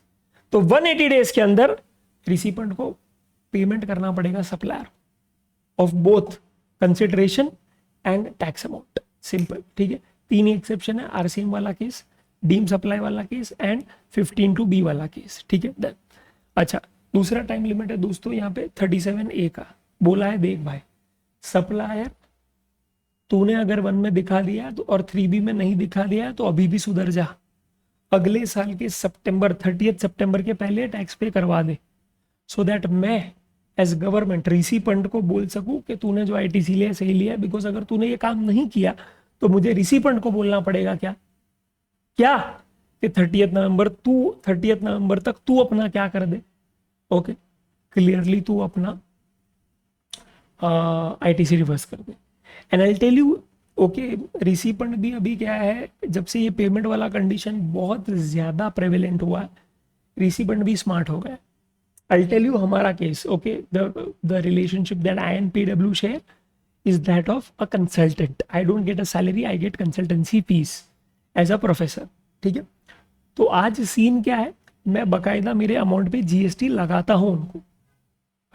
तो 180 डेज के अंदर रिसिपेंट को पेमेंट करना पड़ेगा supplier of both consideration and tax amount, simple, ठीक है। 3 एक्सेप्शन है, आरसीएम वाला केस, डीम सप्लाई वाला केस एंड 15(2)(b) वाला केस, ठीक है, डन। अच्छा, दूसरा टाइम लिमिट है दोस्तों यहाँ पे 37A का, बोला है देख भाई सप्लायर तूने अगर 1 में दिखा दिया तो और 3B में नहीं दिखा दिया तो अभी भी सुधर जा, अगले साल के सितंबर 30 सितंबर के पहले टैक्स पे करवा दे, सो दैट मैं एज गवर्नमेंट रिसिपेंट को बोल सकूं कि तूने जो आईटीसी लिया सही लिया। बिकॉज अगर तूने ये काम नहीं किया तो मुझे रिसिपेंट को बोलना पड़ेगा क्या क्या कि 30 नवंबर तक तू अपना क्या कर दे, ओके, क्लियरली तू अपना आईटीसी रिवर्स कर दे। And I tell you, okay, recipient भी अभी क्या है, जब से ये पेमेंट वाला कंडीशन बहुत ज्यादा प्रेवेलेंट हुआ है, रिसिपेंट भी स्मार्ट हो गया। आई टेल यू हमारा case, okay, the relationship that I and PW share is that of a consultant. I don't get a salary, I get consultancy fees as a professor, ठीक है। तो आज सीन क्या है, मैं बकायदा मेरे अमाउंट पे जीएसटी लगाता हूं उनको,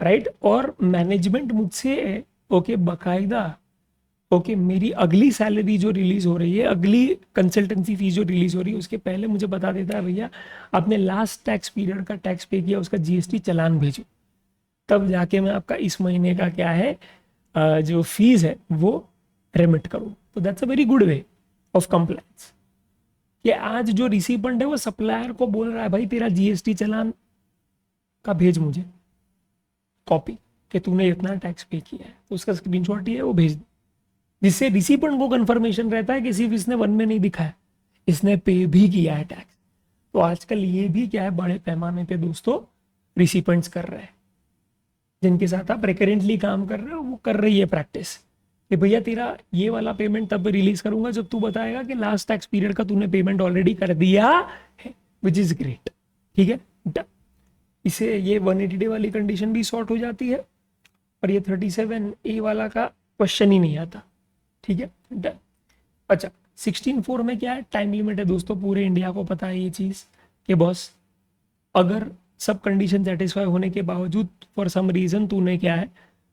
राइट, और मैनेजमेंट मुझसे ओके बकायदा ओके मेरी अगली सैलरी जो रिलीज हो रही है, अगली कंसल्टेंसी फीस जो रिलीज हो रही है, उसके पहले मुझे बता देता है भैया आपने लास्ट टैक्स पीरियड का टैक्स पे किया, उसका जीएसटी चालान भेजो, तब जाके मैं आपका इस महीने का क्या है जो फीस है वो रेमिट करूँ। तो that's a very good way of compliance, कि आज जो रिसिपेंट है वो सप्लायर को बोल रहा है भाई तेरा जीएसटी चालान का भेज मुझे कॉपी कि तूने इतना टैक्स पे किया है, तो उसका स्क्रीनशॉट ही है वो भेज दे, जिससे रिसिपेंट को कंफर्मेशन रहता है कि सिर्फ इसने 1 में नहीं दिखा है, इसने पे भी किया है टैक्स। तो आजकल ये भी क्या है बड़े पैमाने पे दोस्तों रिसिपेंट्स कर रहे हैं, जिनके साथ आप रिकरेंटली काम कर रहे हो वो कर रही है प्रैक्टिस कि भैया तेरा ये वाला पेमेंट तब रिलीज करूंगा जब तू बताएगा कि लास्ट टैक्स पीरियड का तूने पेमेंट ऑलरेडी कर दिया है, विच इज ग्रेट, ठीक है। इसे ये 180 डे वाली कंडीशन भी सॉर्ट हो जाती है और ये 37A वाला का क्वेश्चन ही नहीं आता, ठीक है, डन। अच्छा, 16(4) में क्या है, टाइम लिमिट है दोस्तों, पूरे इंडिया को पता है ये चीज़ कि बॉस अगर सब कंडीशन सेटिस्फाई होने के बावजूद फॉर सम रीज़न तूने क्या है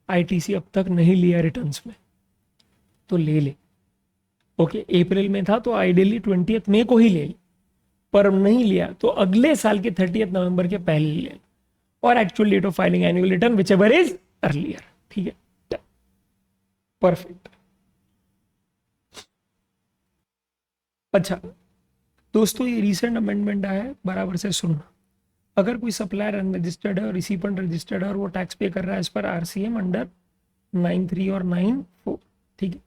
आईटीसी अब तक नहीं लिया रिटर्न्स में, तो ले ले, ओके। अप्रैल में था तो आइडियली 20 मई को ही ले ले, पर नहीं लिया तो अगले साल के 30 नवंबर के पहले ले, और actual date of filing annual return whichever is earlier, ठीक है, परफेक्ट। अच्छा दोस्तों, ये रिसेंट अमेंडमेंट आया है, बराबर से सुनना। अगर कोई सप्लायर अनरजिस्टर्ड है और रिसिपेंट रजिस्टर्ड है और वो टैक्स पे कर रहा है एज पर आरसीएम अंडर 9(3) और 9(4), ठीक है,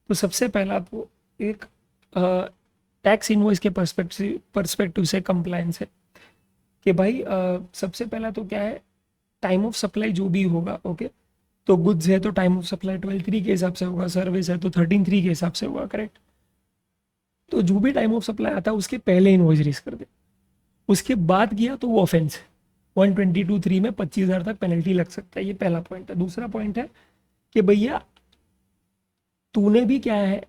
तो सबसे पहला तो एक टैक्स इनवॉइस के पर्सपेक्टिव से कंप्लायंस है कि भाई सबसे पहला तो क्या है, टाइम ऑफ सप्लाई जो भी होगा, ओके, तो गुड्स है तो टाइम ऑफ सप्लाई 12(3) के हिसाब से होगा, सर्विस है तो 13(3) के हिसाब से होगा, करेक्ट। तो जो भी टाइम ऑफ सप्लाई आता है उसके पहले इनवॉइस रेज कर दे, उसके बाद किया तो वो ऑफेंस है, 122(3) में 25,000 तक पेनल्टी लग सकता है, ये पहला पॉइंट है। दूसरा पॉइंट है कि भैया तूने भी क्या है,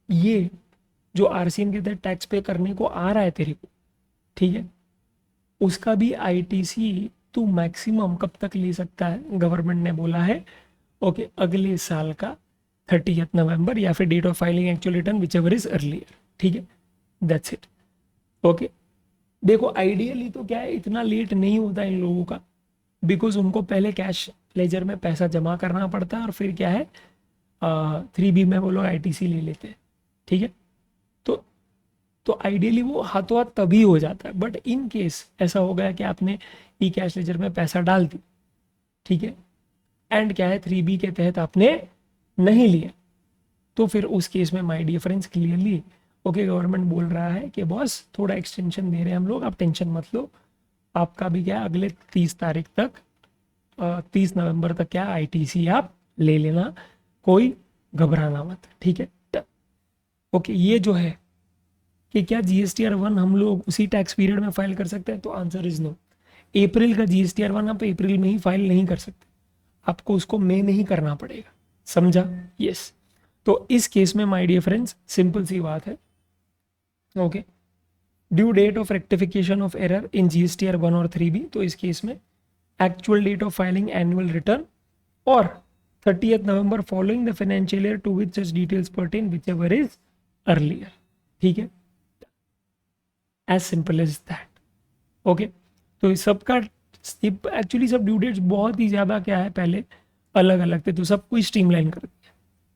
ये जो आरसीएम के तहत टैक्स पे करने को आ रहा है तेरे को, ठीक है, उसका भी आईटीसी तो मैक्सिमम कब तक ले सकता है, गवर्नमेंट ने बोला है ओके अगले साल का 30th नवंबर या फिर date of filing actual return whichever is earlier, ठीक है, दैट्स इट। ओके, देखो आइडियली तो क्या है, इतना लेट नहीं होता इन लोगों का, बिकॉज उनको पहले कैश लेजर में पैसा जमा करना पड़ता है और फिर क्या है 3B में वो लोग आईटीसी ले लेते हैं, ठीक है। तो आइडियली वो हाथों हाथ तभी हो जाता है, बट इन केस ऐसा हो गया कि आपने ई कैश लेजर में पैसा डाल दी, ठीक है, एंड क्या है 3B के तहत आपने नहीं लिया, तो फिर उस केस में my dear friends clearly okay government बोल रहा है कि बॉस थोड़ा एक्सटेंशन दे रहे हैं हम लोग, आप टेंशन मत लो, आपका भी क्या अगले 30 तारीख तक 30 नवंबर तक क्या आईटीसी आप ले लेना, कोई घबराना मत, ठीक है। ओके, ये जो है कि क्या GSTR1 हम लोग उसी टैक्स पीरियड में फाइल कर सकते हैं, तो आंसर इज नो। अप्रैल का GSTR1 आप अप्रैल में ही फाइल नहीं कर सकते, आपको उसको मई में ही करना पड़ेगा, समझा? यस। तो इस केस में माय डियर फ्रेंड्स सिंपल सी बात है, okay, due date of rectification of error in GSTR1 और 3B, तो इस केस में actual date of filing annual return और 30th November following the financial year to which such details pertain whichever is earlier, ठीक है, as simple as that. Okay, तो इस सबका एक्चुअली सब ड्यू डेट्स बहुत ही ज़्यादा क्या है पहले अलग अलग थे, तो सबको स्ट्रीमलाइन कर दिया,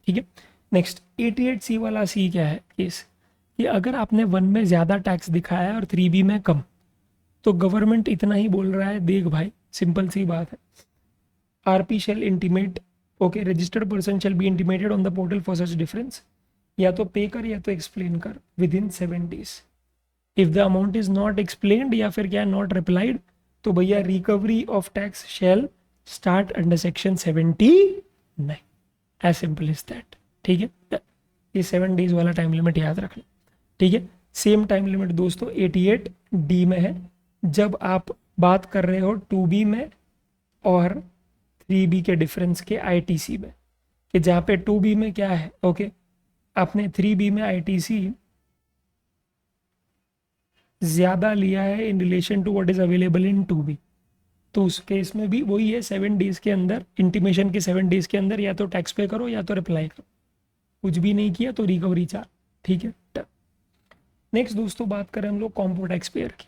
ठीक है। नेक्स्ट 88C वाला सी क्या है केस, कि अगर आपने 1 में ज़्यादा टैक्स दिखाया है और 3B में कम, तो गवर्नमेंट इतना ही बोल रहा है, देख भाई सिंपल सी बात है, RP shall intimate, okay, registered person shall be intimated on the portal for such difference, या तो पे कर या तो एक्सप्लेन कर within 7 days। If the amount is not explained या फिर क्या नॉट रिप्लाइड, तो भैया recovery of tax shall start under section 79, as simple is that, ठीक है। ये 7 days वाला टाइम लिमिट याद रखना, ठीक है। सेम टाइम लिमिट दोस्तों 88D में है, जब आप बात कर रहे हो 2B में और 3B के डिफरेंस के आईटीसी में, कि जहाँ पे 2B में क्या है, ओके, आपने 3B में आईटीसी ज़्यादा लिया है in relation to what is available in 2B, तो उस केस में भी वही है, 7 days के अंदर, इंटीमेशन के 7 days के अंदर या तो टैक्स पे करो या तो रिप्लाई करो, कुछ भी नहीं किया तो रिकवरी चार्ज, ठीक है। नेक्स्ट दोस्तों बात करें हम लोग कॉम्पो टैक्स पेयर की,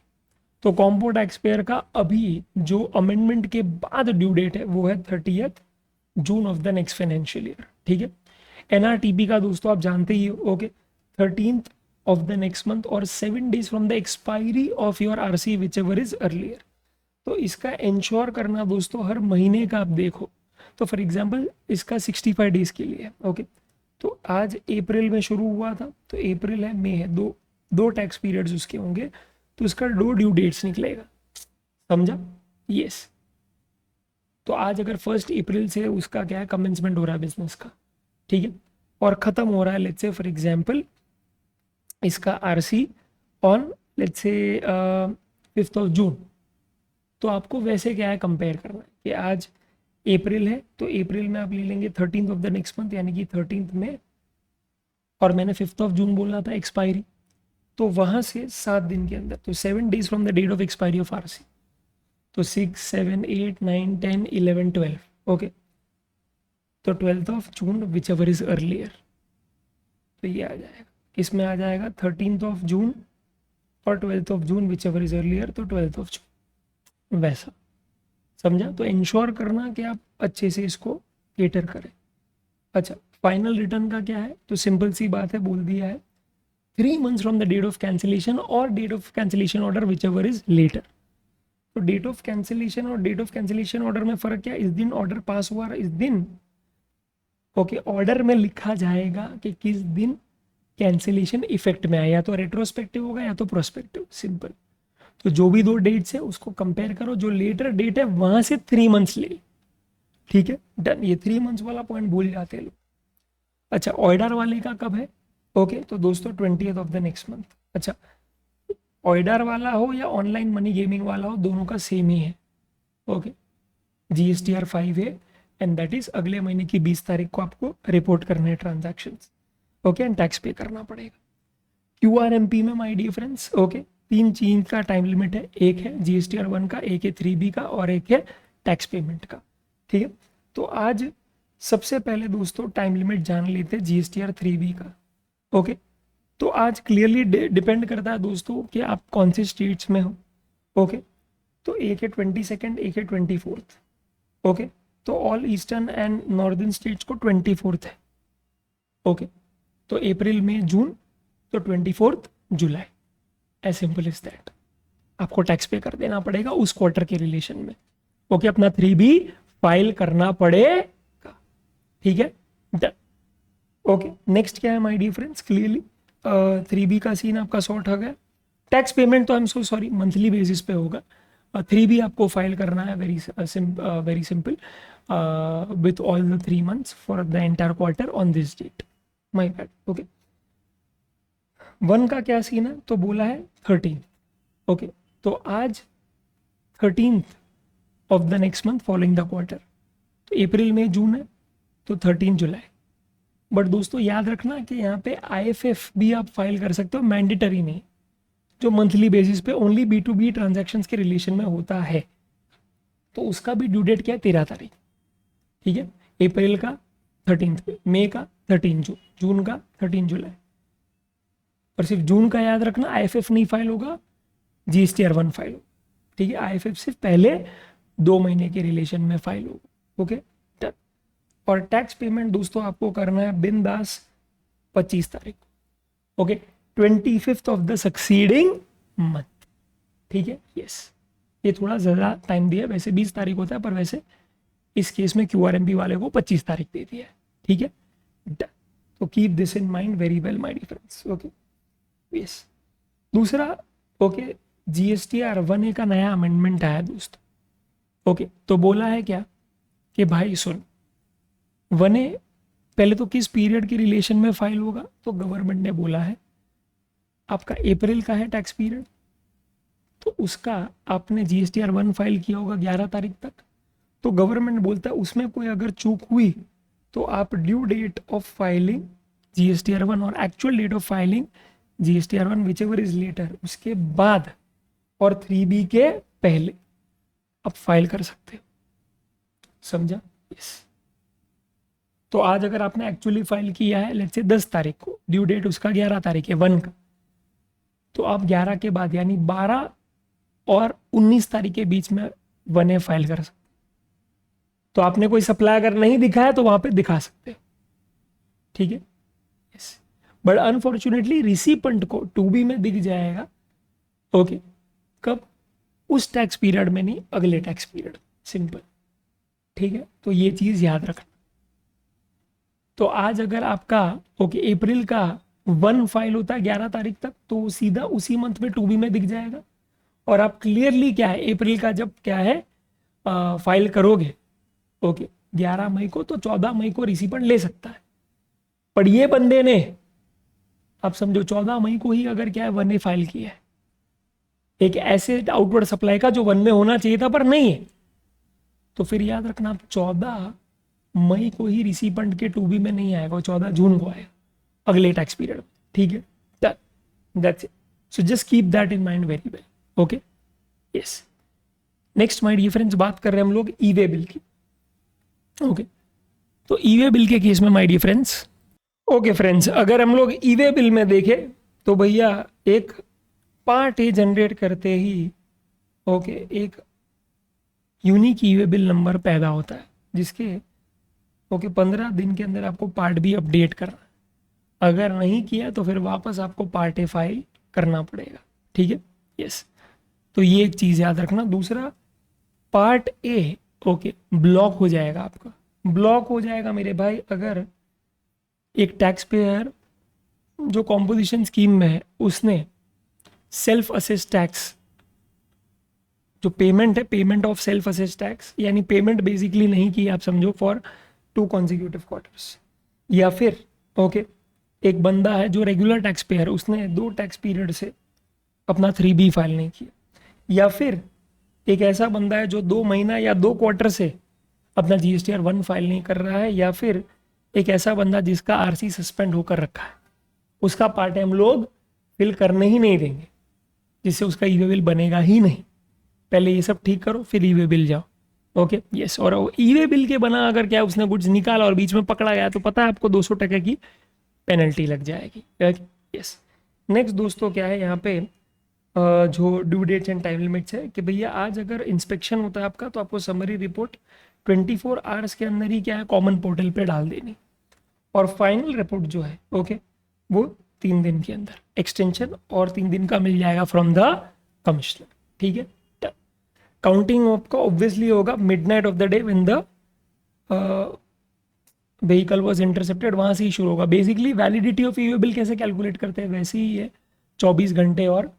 तो कॉम्पो टैक्स पेयर का अभी जो अमेंडमेंट के बाद ड्यू डेट है वो है 30th June of the next financial year, ठीक है। NRTP का दोस्तों आप जानते ही हो, okay, 13th of the next month और 7 days from the expiry of your RC which ever is earlier, तो इसका इंश्योर करना दोस्तों हर महीने का आप देखो, तो फॉर एग्जाम्पल इसका 65 days के लिए है, ओके, तो आज अप्रैल में शुरू हुआ था, तो अप्रैल है, मई है, दो टैक्स पीरियड्स उसके होंगे, तो इसका 2 ड्यू डेट्स निकलेगा, समझा? यस। तो आज अगर 1 अप्रैल से उसका क्या है कमेंसमेंट हो रहा है बिजनेस का, ठीक है, और ख़त्म हो रहा है लेट्स से फॉर एग्जांपल इसका RC on let's say 5th of June, तो आपको वैसे क्या है कंपेयर करना है कि आज अप्रैल है, तो अप्रैल में आप ले लेंगे 13th of the next month यानी कि 13th में, और मैंने 5th of June बोलना था एक्सपायरी, तो वहाँ से 7 दिन के अंदर, तो 7 days from the date of expiry of RC, तो 6, 7, 8, 9, 10, 11, 12, ओके, तो 12th of June which ever is earlier, तो ये आ जाएगा, इसमें आ जाएगा 13th of June और 12th of June which ever is earlier, तो 12th of June, वैसा, समझा? तो इंश्योर करना कि आप अच्छे से इसको केटर करें। अच्छा, फाइनल रिटर्न का क्या है, तो सिंपल सी बात है, बोल दिया है 3 months from the date of cancellation और date of cancellation order whichever is later, तो डेट ऑफ कैंसिलेशन और डेट ऑफ कैंसिलेशन ऑर्डर में फर्क क्या है, इस दिन ऑर्डर पास हुआ इस दिन, ओके, ऑर्डर में लिखा जाएगा कि किस दिन कैंसिलेशन इफेक्ट में आया, या तो रेट्रोस्पेक्टिव होगा या तो प्रोस्पेक्टिव, सिंपल। तो जो भी 2 डेट्स है उसको कंपेयर करो, जो लेटर डेट है वहां से 3 months ले, ठीक है, डन। ये 3 months वाला पॉइंट भूल जाते हैं लोग। अच्छा, ऑर्डर वाले का कब है, ओके, तो दोस्तों 20th of the next month. अच्छा, ऑर्डर वाला हो या ऑनलाइन मनी गेमिंग वाला हो, दोनों का सेम ही है, ओके, GSTR 5 है, एंड दैट इज अगले महीने की 20 तारीख को आपको रिपोर्ट करने हैं ट्रांजैक्शंस, ओके, एंड टैक्स पे करना पड़ेगा। QRMP में माय डियर फ्रेंड्स, ओके, तीन चीज का टाइम लिमिट है, एक है GSTR 1 का, एक है 3B का और एक है टैक्स पेमेंट का। ठीक है, तो आज सबसे पहले दोस्तों टाइम लिमिट जान लेते हैं GSTR 3B का। ओके, तो आज क्लियरली डिपेंड करता है दोस्तों कि आप कौन से स्टेट्स में हो। ओके, तो एक है 22, एक है 24। ओके, तो all eastern and northern states को 24 है। ओके, तो अप्रैल मई जून, तो 24 जुलाई, एज सिंपल इज दैट। आपको टैक्स पे कर देना पड़ेगा उस क्वार्टर के रिलेशन में। ओके, अपना 3B फाइल करना पड़ेगा। ठीक है, डन। ओके, नेक्स्ट क्या है my dear friends, clearly 3B का सीन आपका सॉर्ट हो गया। टैक्स पेमेंट तो I am so sorry monthly basis पे होगा। 3B आपको फाइल करना है very simple with all the 3 months for the entire quarter on this date, my bad. Okay, 1 का क्या सीन है, तो बोला है 13। ओके, तो आज 13th of the next month following the quarter, तो अप्रैल में जून है तो 13 जुलाई। बट दोस्तों याद रखना कि यहाँ पे IFF भी आप फाइल कर सकते हो, मैंडेटरी नहीं, जो मंथली बेसिस पे ओनली B2B ट्रांजैक्शंस के रिलेशन में होता है। तो उसका भी ड्यू डेट क्या है, 13 तारीख। ठीक है, अप्रैल का 13 पे, मई का 13 जून, जून का 13 जुलाई। और सिर्फ जून का याद रखना, IFF नहीं फाइल होगा, GSTR 1 फाइल होगा। ठीक है, IFF सिर्फ पहले 2 महीने के रिलेशन में फाइल होगा। Okay, done. और टैक्स पेमेंट दोस्तों आपको करना है बिंदास 25 तारीख को। Okay, 25th of the succeeding month. ठीक है, यस, ये थोड़ा ज़्यादा टाइम दिया, वैसे 20 तारीख होता है, पर वैसे इस केस में QRMP वाले को 25 तारीख दे दिया है। ठीक है, डन। तो keep this in mind very well my dear friends. Okay, yes. दूसरा, ओके, GSTR 1A का नया अमेंडमेंट आया दोस्तों। ओके, तो बोला है क्या कि भाई सुन, 1A पहले तो किस पीरियड के रिलेशन में फाइल होगा, तो गवर्नमेंट ने बोला है आपका अप्रैल का है टैक्स पीरियड, तो उसका आपने GSTR 1 फाइल किया होगा 11 तारीख तक। तो गवर्नमेंट बोलता है उसमें कोई अगर चूक हुई तो आप due date of filing GSTR 1 और actual date of filing GSTR 1 whichever is later, उसके बाद और 3B के पहले आप फाइल कर सकते हो। समझा? यस। तो आज अगर आपने एक्चुअली फाइल किया है लेट्स से 10 तारीख को, ड्यू डेट उसका 11 तारीख है 1 का, तो आप 11 के बाद यानी 12 और 19 तारीख के बीच में 1A फाइल कर सकते। तो आपने कोई सप्लाई अगर नहीं दिखाया तो वहां पे दिखा सकते हो। ठीक है, यस। बट अनफॉर्चुनेटली रिसिपेंट को 2B में दिख जाएगा। ओके, कब? उस टैक्स पीरियड में नहीं, अगले टैक्स पीरियड। सिंपल। ठीक है, तो ये चीज याद रखना। तो आज अगर आपका ओके अप्रैल का 1 फाइल होता है 11 तारीख तक, तो सीधा उसी मंथ में 2B में दिख जाएगा। और आप क्लियरली क्या है अप्रैल का जब क्या है फाइल करोगे ओके 11 मई को, तो 14 मई को रिसिपेंट ले सकता है। पर ये बंदे ने आप समझो 14 मई को ही अगर क्या है 1A फाइल किया है, एक ऐसे आउटवर्ड सप्लाई का जो 1 में होना चाहिए था पर नहीं है, तो फिर याद रखना आप 14 मई को ही रिसिपेंट के 2B में नहीं आएगा, 14 जून को आएगा अगले टैक्स पीरियड में। ठीक है, that's it. So just keep that in mind very well. Okay, yes. Next my dear friends, बात कर रहे हैं हम लोग ई-वे बिल की। ओके, तो ई-वे बिल के केस में my dear friends, okay friends, अगर हम लोग ई-वे बिल में देखें तो भैया एक पार्ट ए जनरेट करते ही ओके एक यूनिक ई-वे बिल नंबर पैदा होता है, जिसके ओके 15 दिन के अंदर आपको पार्ट बी अपडेट करना है। अगर नहीं किया तो फिर वापस आपको पार्ट ए फाइल करना पड़ेगा। ठीक है, यस। तो ये एक चीज़ याद रखना। दूसरा, पार्ट ए ओके ब्लॉक हो जाएगा आपका। ब्लॉक हो जाएगा मेरे भाई अगर एक टैक्स पेयर जो कॉम्पोजिशन स्कीम में है उसने सेल्फ असेस टैक्स जो पेमेंट है, payment of self assess tax, यानी पेमेंट बेसिकली नहीं की आप समझो फॉर 2 consecutive क्वार्टर्स, या फिर ओके एक बंदा है जो रेगुलर टैक्स पेयर, उसने 2 टैक्स पीरियड से अपना 3B फाइल नहीं किया, या फिर एक ऐसा बंदा है जो 2 महीना या 2 क्वार्टर से अपना GSTR 1 फाइल नहीं कर रहा है, या फिर एक ऐसा बंदा जिसका RC सस्पेंड होकर रखा है, उसका पार्ट हम लोग फिल करने ही नहीं देंगे। जिससे उसका ई वे बिल बनेगा ही नहीं। पहले ये सब ठीक करो फिर ई वे बिल जाओ। Okay yes. और ई वे बिल के बना अगर क्या उसने कुछ निकाला और बीच में पकड़ा गया तो पता है आपको 200 टका की पेनल्टी लग जाएगी। यस। नेक्स्ट दोस्तों क्या है यहाँ पे जो due dates and time limits है कि भैया आज अगर इंस्पेक्शन होता है आपका तो आपको समरी रिपोर्ट 24 आवर्स के अंदर ही क्या है कॉमन पोर्टल पे डाल देनी, और फाइनल रिपोर्ट जो है ओके वो 3 दिन के अंदर। एक्सटेंशन और 3 दिन का मिल जाएगा फ्रॉम द कमिश्नर। ठीक है। काउंटिंग आपका ऑब्वियसली होगा midnight of the day when the vehicle was intercepted, वहां से ही शुरू होगा। Basically validity of E way bill कैसे कैलकुलेट करते हैं वैसे ही है, 24 घंटे और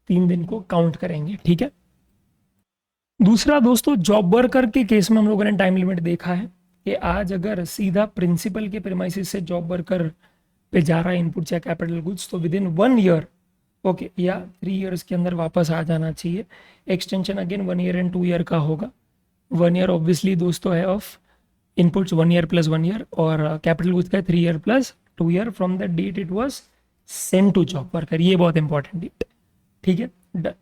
3 दिन को काउंट करेंगे। ठीक है। दूसरा दोस्तों जॉब वर्कर के केस में हम लोगों ने टाइम लिमिट देखा है कि आज अगर सीधा प्रिंसिपल के प्रीमाइसिस से जॉब वर्कर पे जा रहा है इनपुट या कैपिटल गुड्स तो विद इन 1 ईयर ओके या 3 इयर्स के अंदर वापस आ जाना चाहिए। Extension again 1 year and 2 year का होगा। 1 ईयर ऑब्वियसली दोस्तों है of inputs 1 year plus 1 year, और कैपिटल गुड्स का 3 year plus 2 year from the date it was send to job worker. ये बहुत इंपॉर्टेंट डेट है। ठीक है। डन।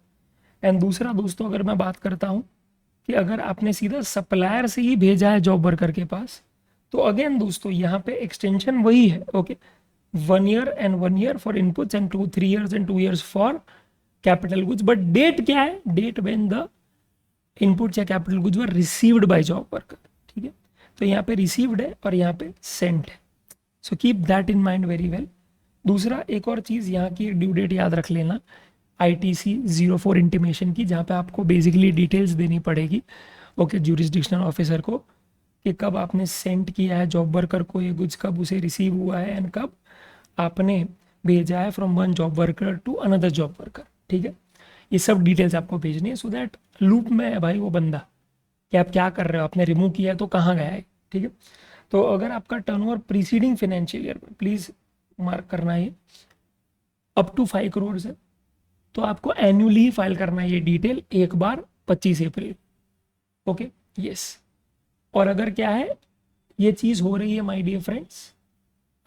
एंड दूसरा दोस्तों अगर मैं बात करता हूँ कि अगर आपने सीधा सप्लायर से ही भेजा है जॉब वर्कर के पास तो अगेन दोस्तों यहाँ पे एक्सटेंशन वही है okay 1 year and 1 year for inputs and 3 years and 2 years for capital goods. But date क्या है? डेट व्हेन द इनपुट्स या capital goods were received by job worker. ठीक है। तो यहाँ पे रिसीव्ड है और यहाँ पे सेंट है। सो keep that in mind very well. दूसरा एक और चीज़ यहाँ की ड्यू डेट याद रख लेना ITC 04 इंटीमेशन की, जहाँ पे आपको बेसिकली डिटेल्स देनी पड़ेगी ओके ज्यूरिसडिक्शनल ऑफिसर को कि कब आपने सेंड किया है जॉब वर्कर को ये गुड्स, कब उसे रिसीव हुआ है एंड कब आपने भेजा है from one job worker to another job worker. ठीक है। ये सब डिटेल्स आपको भेजनी है सो दैट लूप में है भाई वो बंदा कि आप क्या कर रहे हो, आपने रिमूव किया है तो कहाँ गया है। ठीक है। तो अगर आपका टर्नओवर प्रीसीडिंग फाइनेंशियल ईयर में प्लीज़ मार्क करना है अप टू 5 करोड़ है तो आपको एनुअली ही फाइल करना है ये डिटेल एक बार 25 अप्रैल। Okay yes. और अगर क्या है ये चीज़ हो रही है माय डियर फ्रेंड्स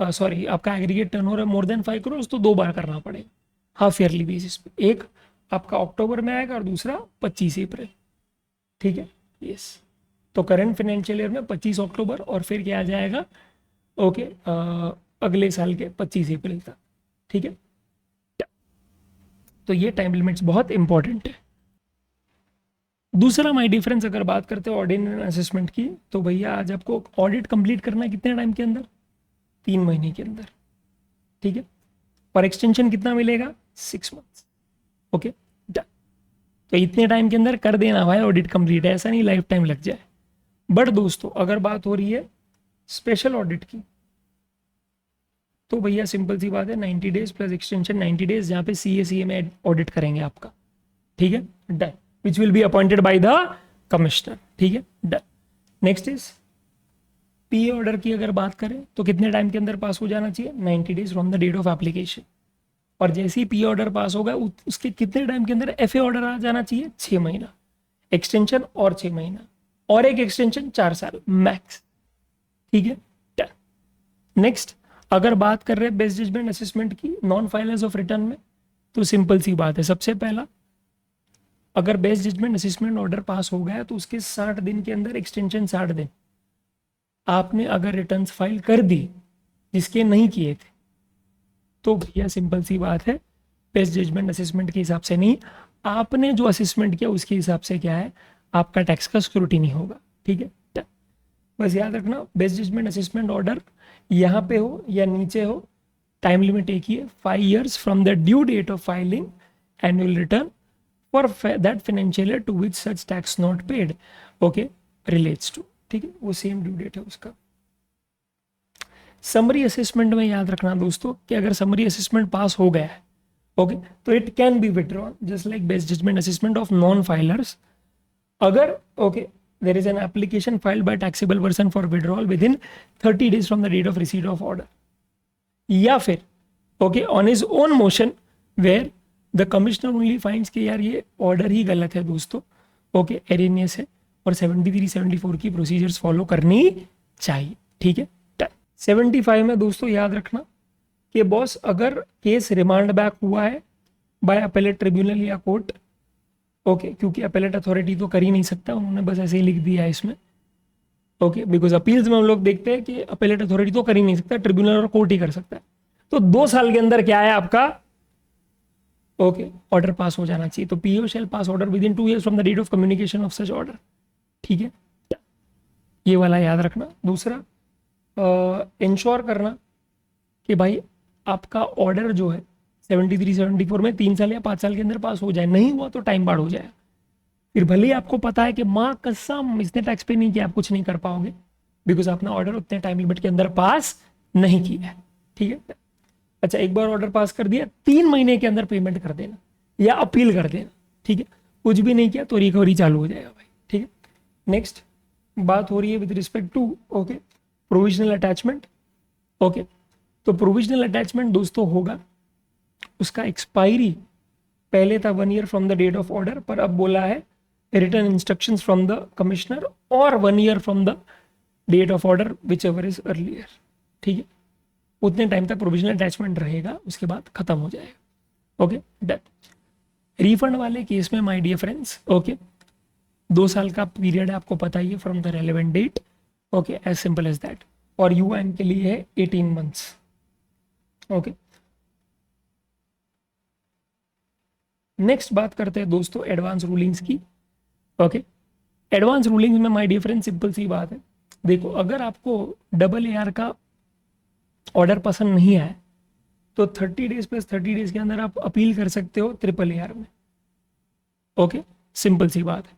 सॉरी आपका एग्रीगेट टर्नओवर है मोर देन 5 करोड़ तो 2 बार करना पड़ेगा हाफ ईयरली बेसिस पे। एक आपका अक्टूबर में आएगा और दूसरा 25 अप्रैल। ठीक है। यस। तो करंट फाइनेंशियल ईयर में 25 अक्टूबर और फिर क्या आ जाएगा ओके अगले साल के 25 अप्रैल तक। ठीक है। तो ये टाइम लिमिट्स बहुत इंपॉर्टेंट है। दूसरा माय डिफरेंस अगर बात करते हैं ऑर्डिनरी असेसमेंट की तो भैया आज आपको ऑडिट कंप्लीट करना है कितने टाइम के अंदर? 3 महीने के अंदर। ठीक है। और एक्सटेंशन कितना मिलेगा? 6 मंथ्स। Okay done. तो इतने टाइम के अंदर कर देना भाई ऑडिट कंप्लीट है, ऐसा नहीं लाइफ टाइम लग जाए। बट दोस्तों अगर बात हो रही है स्पेशल ऑडिट की तो भैया सिंपल सी बात है 90 डेज प्लस एक्सटेंशन 90 डेज जहाँ पे CA में ऑडिट करेंगे आपका। ठीक है। Done. Which will be appointed by the commissioner. ठीक है। Done. Next is PA order की अगर बात करें तो कितने टाइम के अंदर पास हो जाना चाहिए? 90 days from the date of application. और जैसे ही PA ऑर्डर पास होगा उसके कितने टाइम के अंदर FA ऑर्डर आ जाना चाहिए? 6 महीना एक्सटेंशन और 6 महीना और एक एक्सटेंशन 4 साल मैक्स। ठीक है। डन। नेक्स्ट अगर बात कर रहे हैं बेस्ट जजमेंट असेसमेंट की नॉन फाइलर्स ऑफ रिटर्न में तो सिंपल सी बात है। सबसे पहला अगर best judgement assessment order pass हो गया तो उसके 60 दिन के अंदर एक्सटेंशन 60 दिन आपने अगर रिटर्न्स फाइल कर दी जिसके नहीं किए थे तो भैया सिंपल सी बात है बेस्ट जजमेंट असेसमेंट के हिसाब से नहीं, आपने जो असेसमेंट किया उसके हिसाब से क्या है आपका टैक्स का स्क्रूटिनी होगा। ठीक है। बस याद रखना बेस्ट जजमेंट असेसमेंट ऑर्डर यहाँ पे हो या नीचे हो टाइम लिमिट एक ही है 5 years from the due date of filing annual return for that financial year to which such tax not paid okay relates to. ठीक है। वो सेम ड्यू डेट है उसका। समरी असेसमेंट में याद रखना दोस्तों कि अगर समरी असेसमेंट पास हो गया है ओके तो it can be withdrawn just like best judgement assessment of non filers. अगर okay there is an application filed by taxable person for withdrawal within 30 days from the date of receipt of order या फिर okay on his own motion where the commissioner only finds कि यार ये order ही गलत है दोस्तों okay erroneous है और 73-74 की प्रोसीजर्स फॉलो करनी चाहिए। ठीक है। 75 में दोस्तों याद रखना कि बॉस अगर केस रिमांड बैक हुआ है बाय अपेलेट ट्रिब्यूनल या कोर्ट। ओके, क्योंकि अपेलेट अथॉरिटी तो कर ही नहीं सकता, उन्होंने बस ऐसे ही लिख दिया है इसमें। ओके, बिकॉज अपील्स में हम लोग देखते हैं कि अपेलेट अथॉरिटी तो कर ही नहीं सकता, ट्रिब्यूनल और कोर्ट ही कर सकता है। तो 2 साल के अंदर क्या है आपका, ओके, ऑर्डर पास हो जाना चाहिए। तो PO shall pass order within 2 years from the date of communication of such order. ठीक है, ये वाला याद रखना। दूसरा, इंश्योर करना कि भाई आपका ऑर्डर जो है 73 74 में 3 साल या 5 साल के अंदर पास हो जाए, नहीं हुआ तो टाइम बाढ़ हो जाए। फिर भले ही आपको पता है कि माँ कसम इसने टैक्स पे नहीं किया, आप कुछ नहीं कर पाओगे, बिकॉज आपने ऑर्डर उतने टाइम लिमिट के अंदर पास नहीं किया है। ठीक है, अच्छा, एक बार ऑर्डर पास कर दिया, 3 महीने के अंदर पेमेंट कर देना या अपील कर देना। ठीक है, कुछ भी नहीं किया तो रिकवरी चालू हो जाएगा भाई। ठीक है, नेक्स्ट बात हो रही है with respect to okay provisional attachment. Okay, तो प्रोविजनल अटैचमेंट दोस्तों होगा, उसका एक्सपायरी पहले था 1 year from the date of order, पर अब बोला है written instructions from the commissioner और 1 year from the date of order whichever is earlier. ठीक है, उतने टाइम तक प्रोविजनल अटैचमेंट रहेगा, उसके बाद खत्म हो जाएगा। Okay, done. रिफंड वाले केस में माय डियर फ्रेंड्स, ओके, 2 साल का पीरियड है, आपको पता ही है, from the relevant date. Okay, as simple as that. और यूएन के लिए है 18 months। ओके, नेक्स्ट बात करते हैं दोस्तों एडवांस रूलिंग्स की। ओके, एडवांस रूलिंग्स में माय डियर फ्रेंड सिंपल सी बात है, देखो, अगर आपको AAR का ऑर्डर पसंद नहीं आया तो 30 days + 30 days के अंदर आप अपील कर सकते हो AAR में। ओके, सिंपल सी बात है।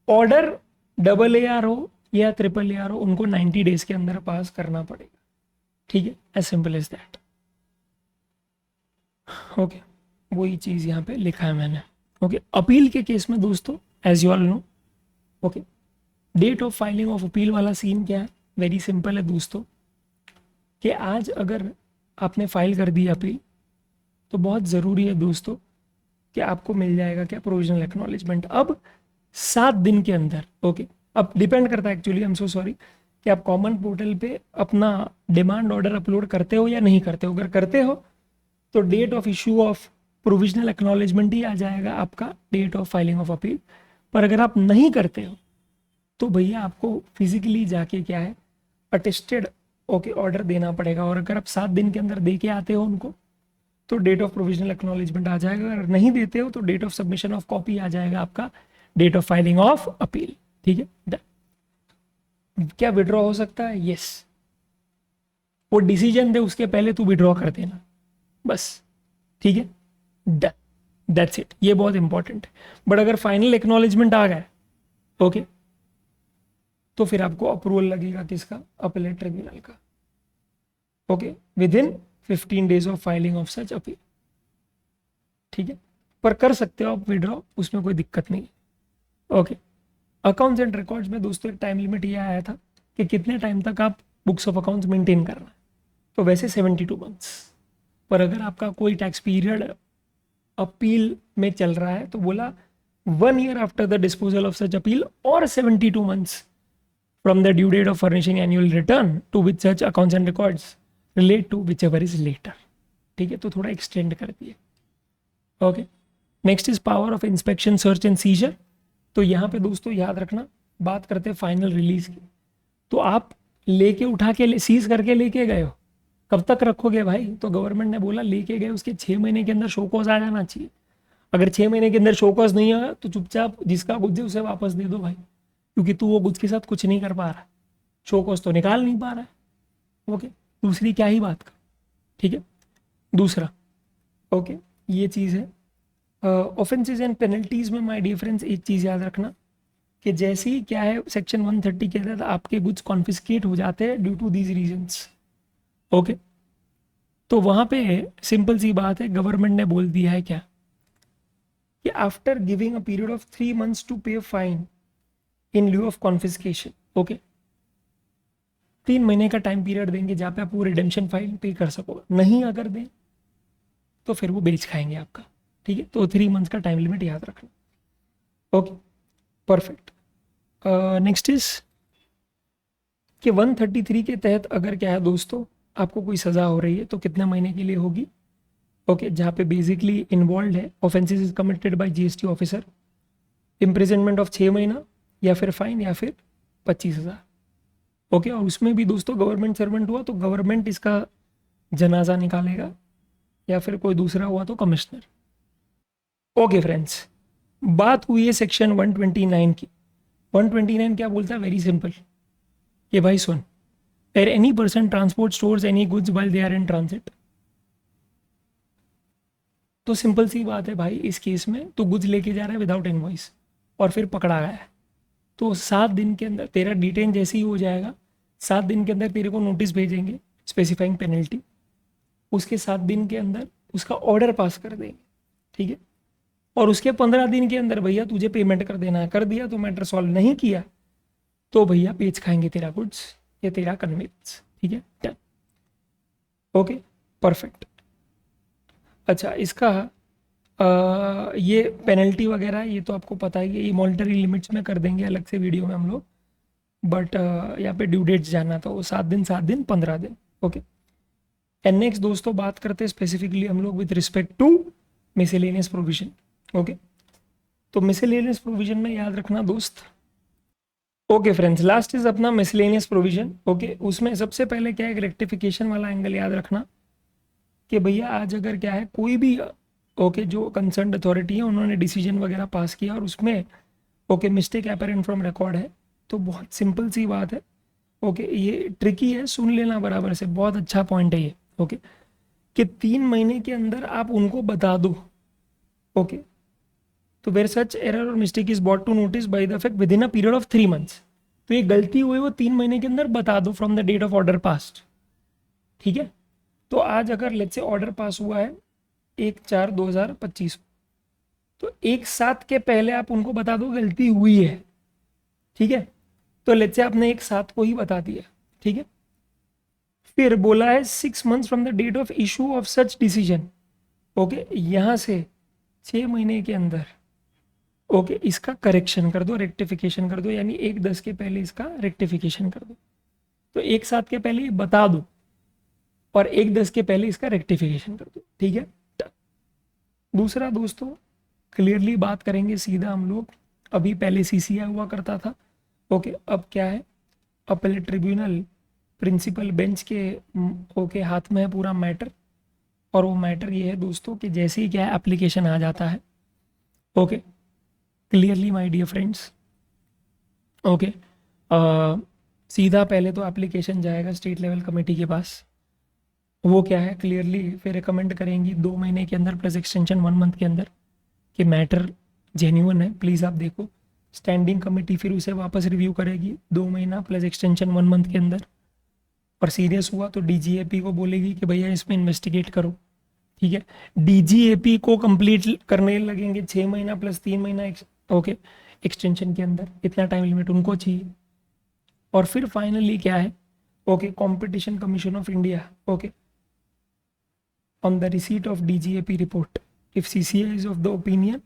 ऑर्डर AAR हो या AAR हो, उनको 90 days के अंदर पास करना पड़ेगा। ठीक है, as simple as that. Okay, वही चीज़ यहाँ पे लिखा है मैंने। ओके, अपील के केस में दोस्तों as you all know, okay, date of filing of appeal वाला सीन क्या है, वेरी सिंपल है दोस्तों, कि आज अगर आपने फाइल कर दी अपील तो बहुत ज़रूरी है दोस्तों कि आपको मिल जाएगा क्या, प्रोविजनल एक्नॉलेजमेंट। अब 7 दिन के अंदर। ओके, अब डिपेंड करता है actually, I am so sorry, कि आप कॉमन पोर्टल पे अपना डिमांड ऑर्डर अपलोड करते हो या नहीं करते हो। अगर करते हो तो date of issue of provisional acknowledgement ही आ जाएगा आपका date of filing of appeal. पर अगर आप नहीं करते हो तो भैया आपको फिजिकली जाके क्या है, अटेस्टेड ओके ऑर्डर देना पड़ेगा। और अगर आप 7 दिन के अंदर दे के आते हो उनको तो डेट ऑफ प्रोविजनल एक्नॉलेजमेंट आ जाएगा। अगर नहीं देते हो तो date of submission of copy आ जाएगा आपका date of filing of appeal. ठीक है, क्या विड्रॉ हो सकता है? यस, वो डिसीजन दे उसके पहले तू विड्रॉ कर देना बस। ठीक है, डन, दैट्स इट। ये बहुत इंपॉर्टेंट है। बट अगर फाइनल एक्नॉलेजमेंट आ गया ओके तो फिर आपको अप्रूवल लगेगा किसका, अपीलेट ट्रिब्यूनल का। Okay, with in 15 days of filing of such appeal. ठीक है, पर कर सकते हो आप विड्रॉ, उसमें कोई दिक्कत नहीं। ओके, अकाउंट्स एंड रिकॉर्ड्स में दोस्तों एक टाइम लिमिट ये आया था कि कितने टाइम तक आप बुक्स ऑफ अकाउंट्स मेंटेन करना है। तो वैसे 72 months, पर अगर आपका कोई टैक्स पीरियड अपील में चल रहा है तो बोला 1 year after the disposal of such appeal और 72 months from the due date of furnishing annual return to which such accounts and records relate to whichever is later. ठीक है, तो थोड़ा एक्सटेंड कर दिए। Okay, next is power of inspection search and seizure. तो यहाँ पे दोस्तों याद रखना, बात करते हैं फाइनल रिलीज की। तो आप लेके उठा के सीज करके लेके गए हो, कब तक रखोगे भाई? तो गवर्नमेंट ने बोला लेके गए उसके 6 महीने के अंदर शो कॉज आ जाना चाहिए। अगर 6 महीने के अंदर शो कॉज नहीं आया तो चुपचाप जिसका गुड्स है उसे वापस दे दो भाई, क्योंकि तू वो गुड्स के साथ कुछ नहीं कर पा रहा, शो कॉज तो निकाल नहीं पा रहा है। ओके, दूसरी क्या ही बात का। ठीक है, दूसरा ओके ये चीज़ है। ऑफेंसेज एंड पेनल्टीज में माय डियर फ्रेंड्स एक चीज़ याद रखना कि जैसे ही क्या है सेक्शन 130 के तहत आपके गुड्स कॉन्फिस्केट हो जाते हैं due to these reasons. Okay, तो वहाँ पे सिंपल सी बात है, गवर्नमेंट ने बोल दिया है क्या कि after giving a period of 3 months to pay fine in lieu of confiscation. Okay, 3 महीने का टाइम पीरियड देंगे जहाँ पे आप वो रिडेम्पशन फाइन पे कर सको। नहीं अगर दें तो फिर वो बेच खाएंगे आपका। ठीक है, तो 3 months का टाइम लिमिट याद रखना। Okay, perfect. नेक्स्ट इज कि 133 के तहत अगर क्या है दोस्तों आपको कोई सज़ा हो रही है तो कितने महीने के लिए होगी? ओके, जहाँ पे बेसिकली इन्वॉल्व है offences is committed by GST officer, imprisonment of 6 महीना या फिर फाइन या फिर 25,000। ओके, और उसमें भी दोस्तों गवर्नमेंट सर्वेंट हुआ तो गवर्नमेंट इसका जनाजा निकालेगा, या फिर कोई दूसरा हुआ तो कमिश्नर। ओके फ्रेंड्स, बात हुई है सेक्शन 129 की। 129 क्या बोलता है? वेरी सिंपल, ये भाई सुन, where any person transport stores any goods while they are in transit. तो सिंपल सी बात है भाई, इस केस में तो गुड्स लेके जा रहा है विदाउट इनवॉइस और फिर पकड़ा गया है, तो 7 दिन के अंदर तेरा डिटेन जैसे ही हो जाएगा, 7 दिन के अंदर तेरे को नोटिस भेजेंगे स्पेसिफाइंग पेनल्टी, उसके 7 दिन के अंदर उसका ऑर्डर पास कर देंगे, ठीक है, और उसके 15 दिन के अंदर भैया तुझे पेमेंट कर देना है। कर दिया तो मैटर सॉल्व, नहीं किया तो भैया पेच खाएंगे तेरा गुड्स, ये तेरा कन्वेंस, ठीक है, डन। Okay, perfect. अच्छा, इसका ये पेनल्टी वगैरह ये तो आपको पता ही है, ये मॉनिटरी लिमिट्स में कर देंगे अलग से वीडियो में हम लोग, बट यहाँ पे ड्यू डेट्स जानना था, वो 7 दिन 7 दिन 15 दिन। ओके, एंड नेक्स्ट दोस्तों बात करते हैं स्पेसिफिकली हम लोग with respect to miscellaneous provision. Okay, तो मिसलेनियस प्रोविजन में याद रखना दोस्त। ओके फ्रेंड्स, लास्ट इज अपना मिसलेनियस प्रोविजन। ओके, उसमें सबसे पहले क्या है, रेक्टिफिकेशन वाला एंगल याद रखना कि भैया आज अगर क्या है कोई भी ओके जो कंसर्न अथॉरिटी है उन्होंने डिसीजन वगैरह पास किया और उसमें okay mistake apparent from record है, तो बहुत सिंपल सी बात है। ओके, ये ट्रिकी है, सुन लेना बराबर से, बहुत अच्छा पॉइंट है ये। ओके, कि 3 महीने के अंदर आप उनको बता दो। ओके, तो वेयर सच एरर और mistake is brought to notice by the effect within a period of 3 months, तो ये गलती हुई वो 3 महीने के अंदर बता दो from the date of order passed, ठीक है। तो आज अगर लेट्स से ऑर्डर पास हुआ है 1/4/2025, तो 1/7 के पहले आप उनको बता दो गलती हुई है, ठीक है। तो लेट्स से आपने 1/7 को ही बता दिया, ठीक है। फिर बोला है 6 months from the date of issue of such decision. Okay, यहां से 6 महीने के अंदर ओके इसका करेक्शन कर दो, रेक्टिफिकेशन कर दो, यानी 1/10 के पहले इसका रेक्टिफिकेशन कर दो। तो 1/7 के पहले बता दो और 1/10 के पहले इसका रेक्टिफिकेशन कर दो, ठीक है। दूसरा दोस्तों, क्लियरली बात करेंगे सीधा हम लोग, अभी पहले सीसीआई हुआ करता था। ओके, अब क्या है, अपीलेट ट्रिब्यूनल प्रिंसिपल बेंच के ओके हाथ में है पूरा मैटर, और वो मैटर ये है दोस्तों कि जैसे ही क्या है एप्लीकेशन आ जाता है, okay clearly my dear friends, okay सीधा पहले तो एप्लीकेशन जाएगा स्टेट लेवल कमेटी के पास, वो क्या है क्लियरली फिर रिकमेंड करेंगी 2 महीने के अंदर प्लस एक्सटेंशन 1 मंथ के अंदर कि मैटर जेन्युइन है, प्लीज़ आप देखो। स्टैंडिंग कमेटी फिर उसे वापस रिव्यू करेगी 2 महीना प्लस एक्सटेंशन 1 मंथ के अंदर, और सीरियस हुआ तो डीजीएपी को बोलेगी कि भैया इसमें इन्वेस्टिगेट करो, ठीक है। डीजीएपी को कंप्लीट करने लगेंगे 6 महीना प्लस 3 महीना ओके एक्सटेंशन के अंदर, इतना टाइम लिमिट उनको चाहिए। और फिर फाइनली क्या है, okay competition commission of India, okay on the receipt of DGAP report if CCI is of the opinion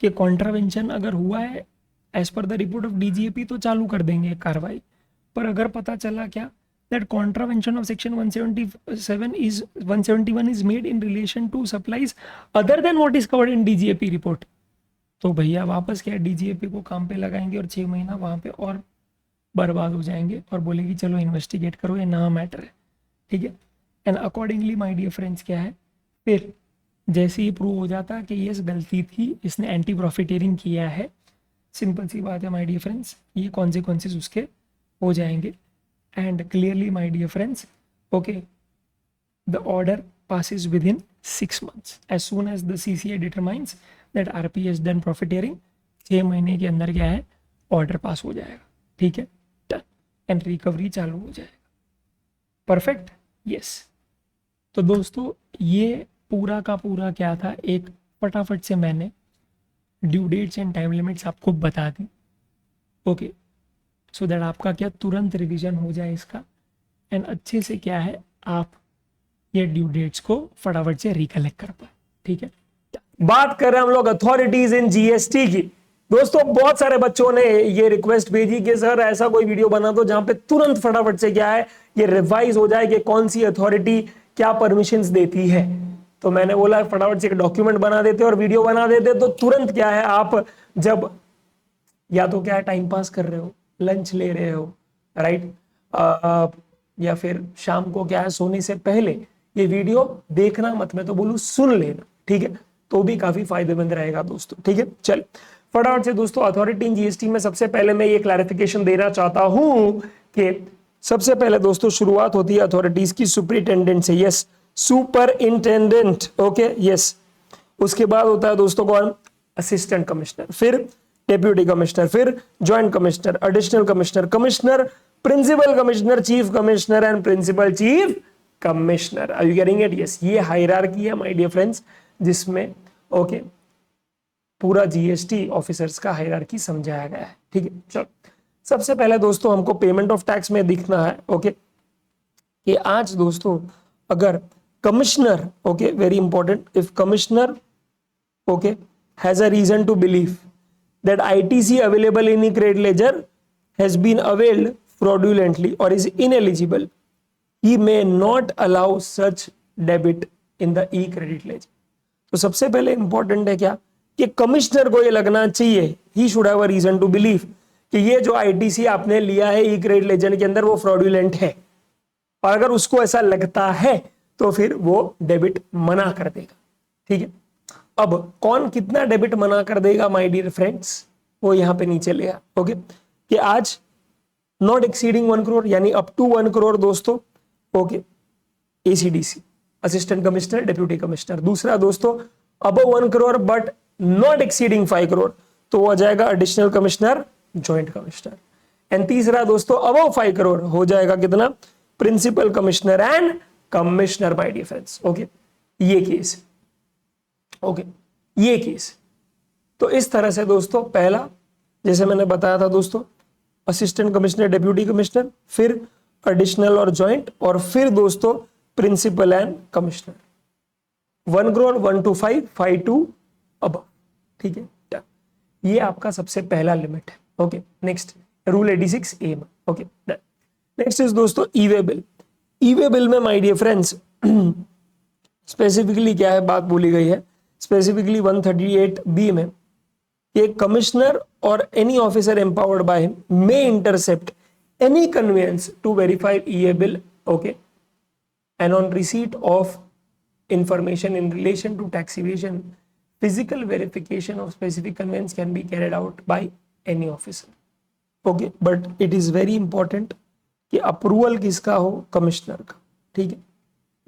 कि कॉन्ट्रावेंशन अगर हुआ है as per the report of डीजीएपी तो चालू कर देंगे कार्रवाई। पर अगर पता चला क्या that contravention of section 171 is made in relation to supplies other than what is covered in DGAP report, तो भैया वापस क्या डीजीएपी को काम पे लगाएंगे और 6 महीना वहाँ पे और बर्बाद हो जाएंगे और बोलेगी चलो इन्वेस्टिगेट करो, ये नया मैटर है, ठीक है। And accordingly my dear friends क्या है, फिर जैसे ही प्रूव हो जाता कि ये गलती थी, इसने एंटी प्रॉफिटेरिंग किया है, सिंपल सी बात है माय डियर फ्रेंड्स, ये कॉन्सिक्वेंसेज उसके हो जाएंगे। And clearly my dear friends, okay, the order passes within 6 months as soon as the CCI determines that RP has done profiteering, 6 महीने के अंदर क्या है ऑर्डर पास हो जाएगा, ठीक है, डन, एंड रिकवरी चालू हो जाएगा। Perfect, yes. तो दोस्तों ये पूरा का पूरा क्या था, एक फटाफट से मैंने due dates and time limits आपको बता दी, ओके, सो दैट आपका क्या तुरंत रिवीजन हो जाए इसका, एंड अच्छे से क्या है आप ये ड्यू डेट्स को फटाफट से रिकलेक्ट कर पाए, ठीक है। बात कर रहे हैं हम लोग अथॉरिटीज इन जीएसटी की। दोस्तों बहुत सारे बच्चों ने ये रिक्वेस्ट भेजी कि सर ऐसा कोई वीडियो बना दो जहां पे तुरंत फटाफट से क्या है ये रिवाइज हो जाए कि कौन सी अथॉरिटी क्या परमिशंस देती है। तो मैंने बोला फटाफट से एक डॉक्यूमेंट बना देते और वीडियो बना देते, तो तुरंत क्या है, आप जब या तो क्या है टाइम पास कर रहे हो, लंच ले रहे हो, राइट, या फिर शाम को क्या है सोने से पहले ये वीडियो देखना मत, मैं तो बोलूं सुन लेना, ठीक है, तो भी काफी फायदेमंद रहेगा दोस्तों, ठीक है। चल फटाफट से दोस्तों, अथॉरिटी इन जीएसटी में सबसे पहले मैं ये क्लैरिफिकेशन देना चाहता हूं कि सबसे पहले दोस्तों शुरुआत होती है अथॉरिटीज की सुपरिटेंडेंट से, यस, सुपरिंटेंडेंट, ओके, यस। उसके बाद होता है दोस्तों कौन, असिस्टेंट कमिश्नर, फिर डेप्यूटी कमिश्नर, फिर joint commissioner, additional commissioner, commissioner, principal commissioner, chief commissioner and principal chief commissioner. Are you getting it? Yes, ये हायरार्की है माय डियर फ्रेंड्स, जिसमें ओके पूरा जीएसटी ऑफिसर्स का हायरार्की समझाया गया है, ठीक है। चलो सबसे पहले दोस्तों हमको पेमेंट ऑफ टैक्स में दिखना है, ओके, कि आज दोस्तों अगर commissioner, okay, very important, if commissioner okay has a reason to believe that ITC available in e-credit ledger has been availed fraudulently or is ineligible, he may not allow such debit in the e-credit ledger। तो सबसे पहले इंपॉर्टेंट है क्या कि कमिश्नर को ये लगना चाहिए, he should have a reason to believe कि ये जो ITC आपने लिया है e-credit ledger के अंदर वो फ्रॉडुलेंट है, और अगर उसको ऐसा लगता है तो फिर वो डेबिट मना कर देगा, ठीक है। अब कौन कितना डेबिट मना कर देगा माय डियर फ्रेंड्स, वो यहां पे नीचे ले आ, ओके, कि आज नॉट एक्सीडिंग 1 करोड़ यानी अप टू 1 करोड़ दोस्तों, okay, AC DC, assistant commissioner, deputy commissioner. दूसरा दोस्तों above 1 crore but not exceeding 5 crore, तो वो आ जाएगा additional commissioner, joint commissioner. And तीसरा दोस्तों अबव 5 करोड़ हो जाएगा कितना, principal commissioner and commissioner my dear friends, okay, ये केस, ओके, ये केस। तो इस तरह से दोस्तों पहला जैसे मैंने बताया था दोस्तों, असिस्टेंट कमिश्नर, डेप्यूटी कमिश्नर, फिर एडिशनल और ज्वाइंट, और फिर दोस्तों principal and commissioner. 1 crore 1 to 5, 5 to अब, ठीक है। ये आपका सबसे पहला लिमिट है, ओके। नेक्स्ट रूल 86A में, ओके। नेक्स्ट इज दोस्तों ई वे बिल। ई वे बिल में माय डियर फ्रेंड्स स्पेसिफिकली क्या है बात बोली गई है, स्पेसिफिकली 138B में कि कमिश्नर और any officer empowered by him may intercept any conveyance to verify e bill, okay, and on receipt of information in relation to tax evasion physical verification of specific conveyance can be carried out by any officer, okay, but it is very important कि अप्रूवल किसका हो, कमिश्नर का, ठीक है,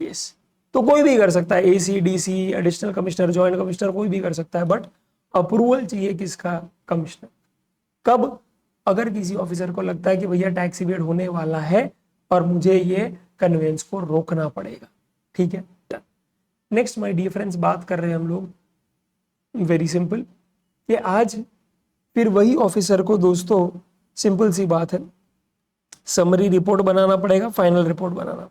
यस। तो कोई भी कर सकता है, AC, DC, additional commissioner, joint commissioner, कोई भी कर सकता है, बट अप्रूवल चाहिए किसका, कमिश्नर। कब, अगर किसी ऑफिसर को लगता है कि भैया टैक्स इवेड होने वाला है और मुझे ये कन्वेंस को रोकना पड़ेगा, ठीक है। नेक्स्ट माय डियर फ्रेंड्स बात कर रहे हैं हम लोग, वेरी सिंपल, कि आज फिर वही ऑफिसर को दोस्तों सिंपल सी बात है, समरी रिपोर्ट बनाना पड़ेगा, फाइनल रिपोर्ट बनाना पड़ेगा।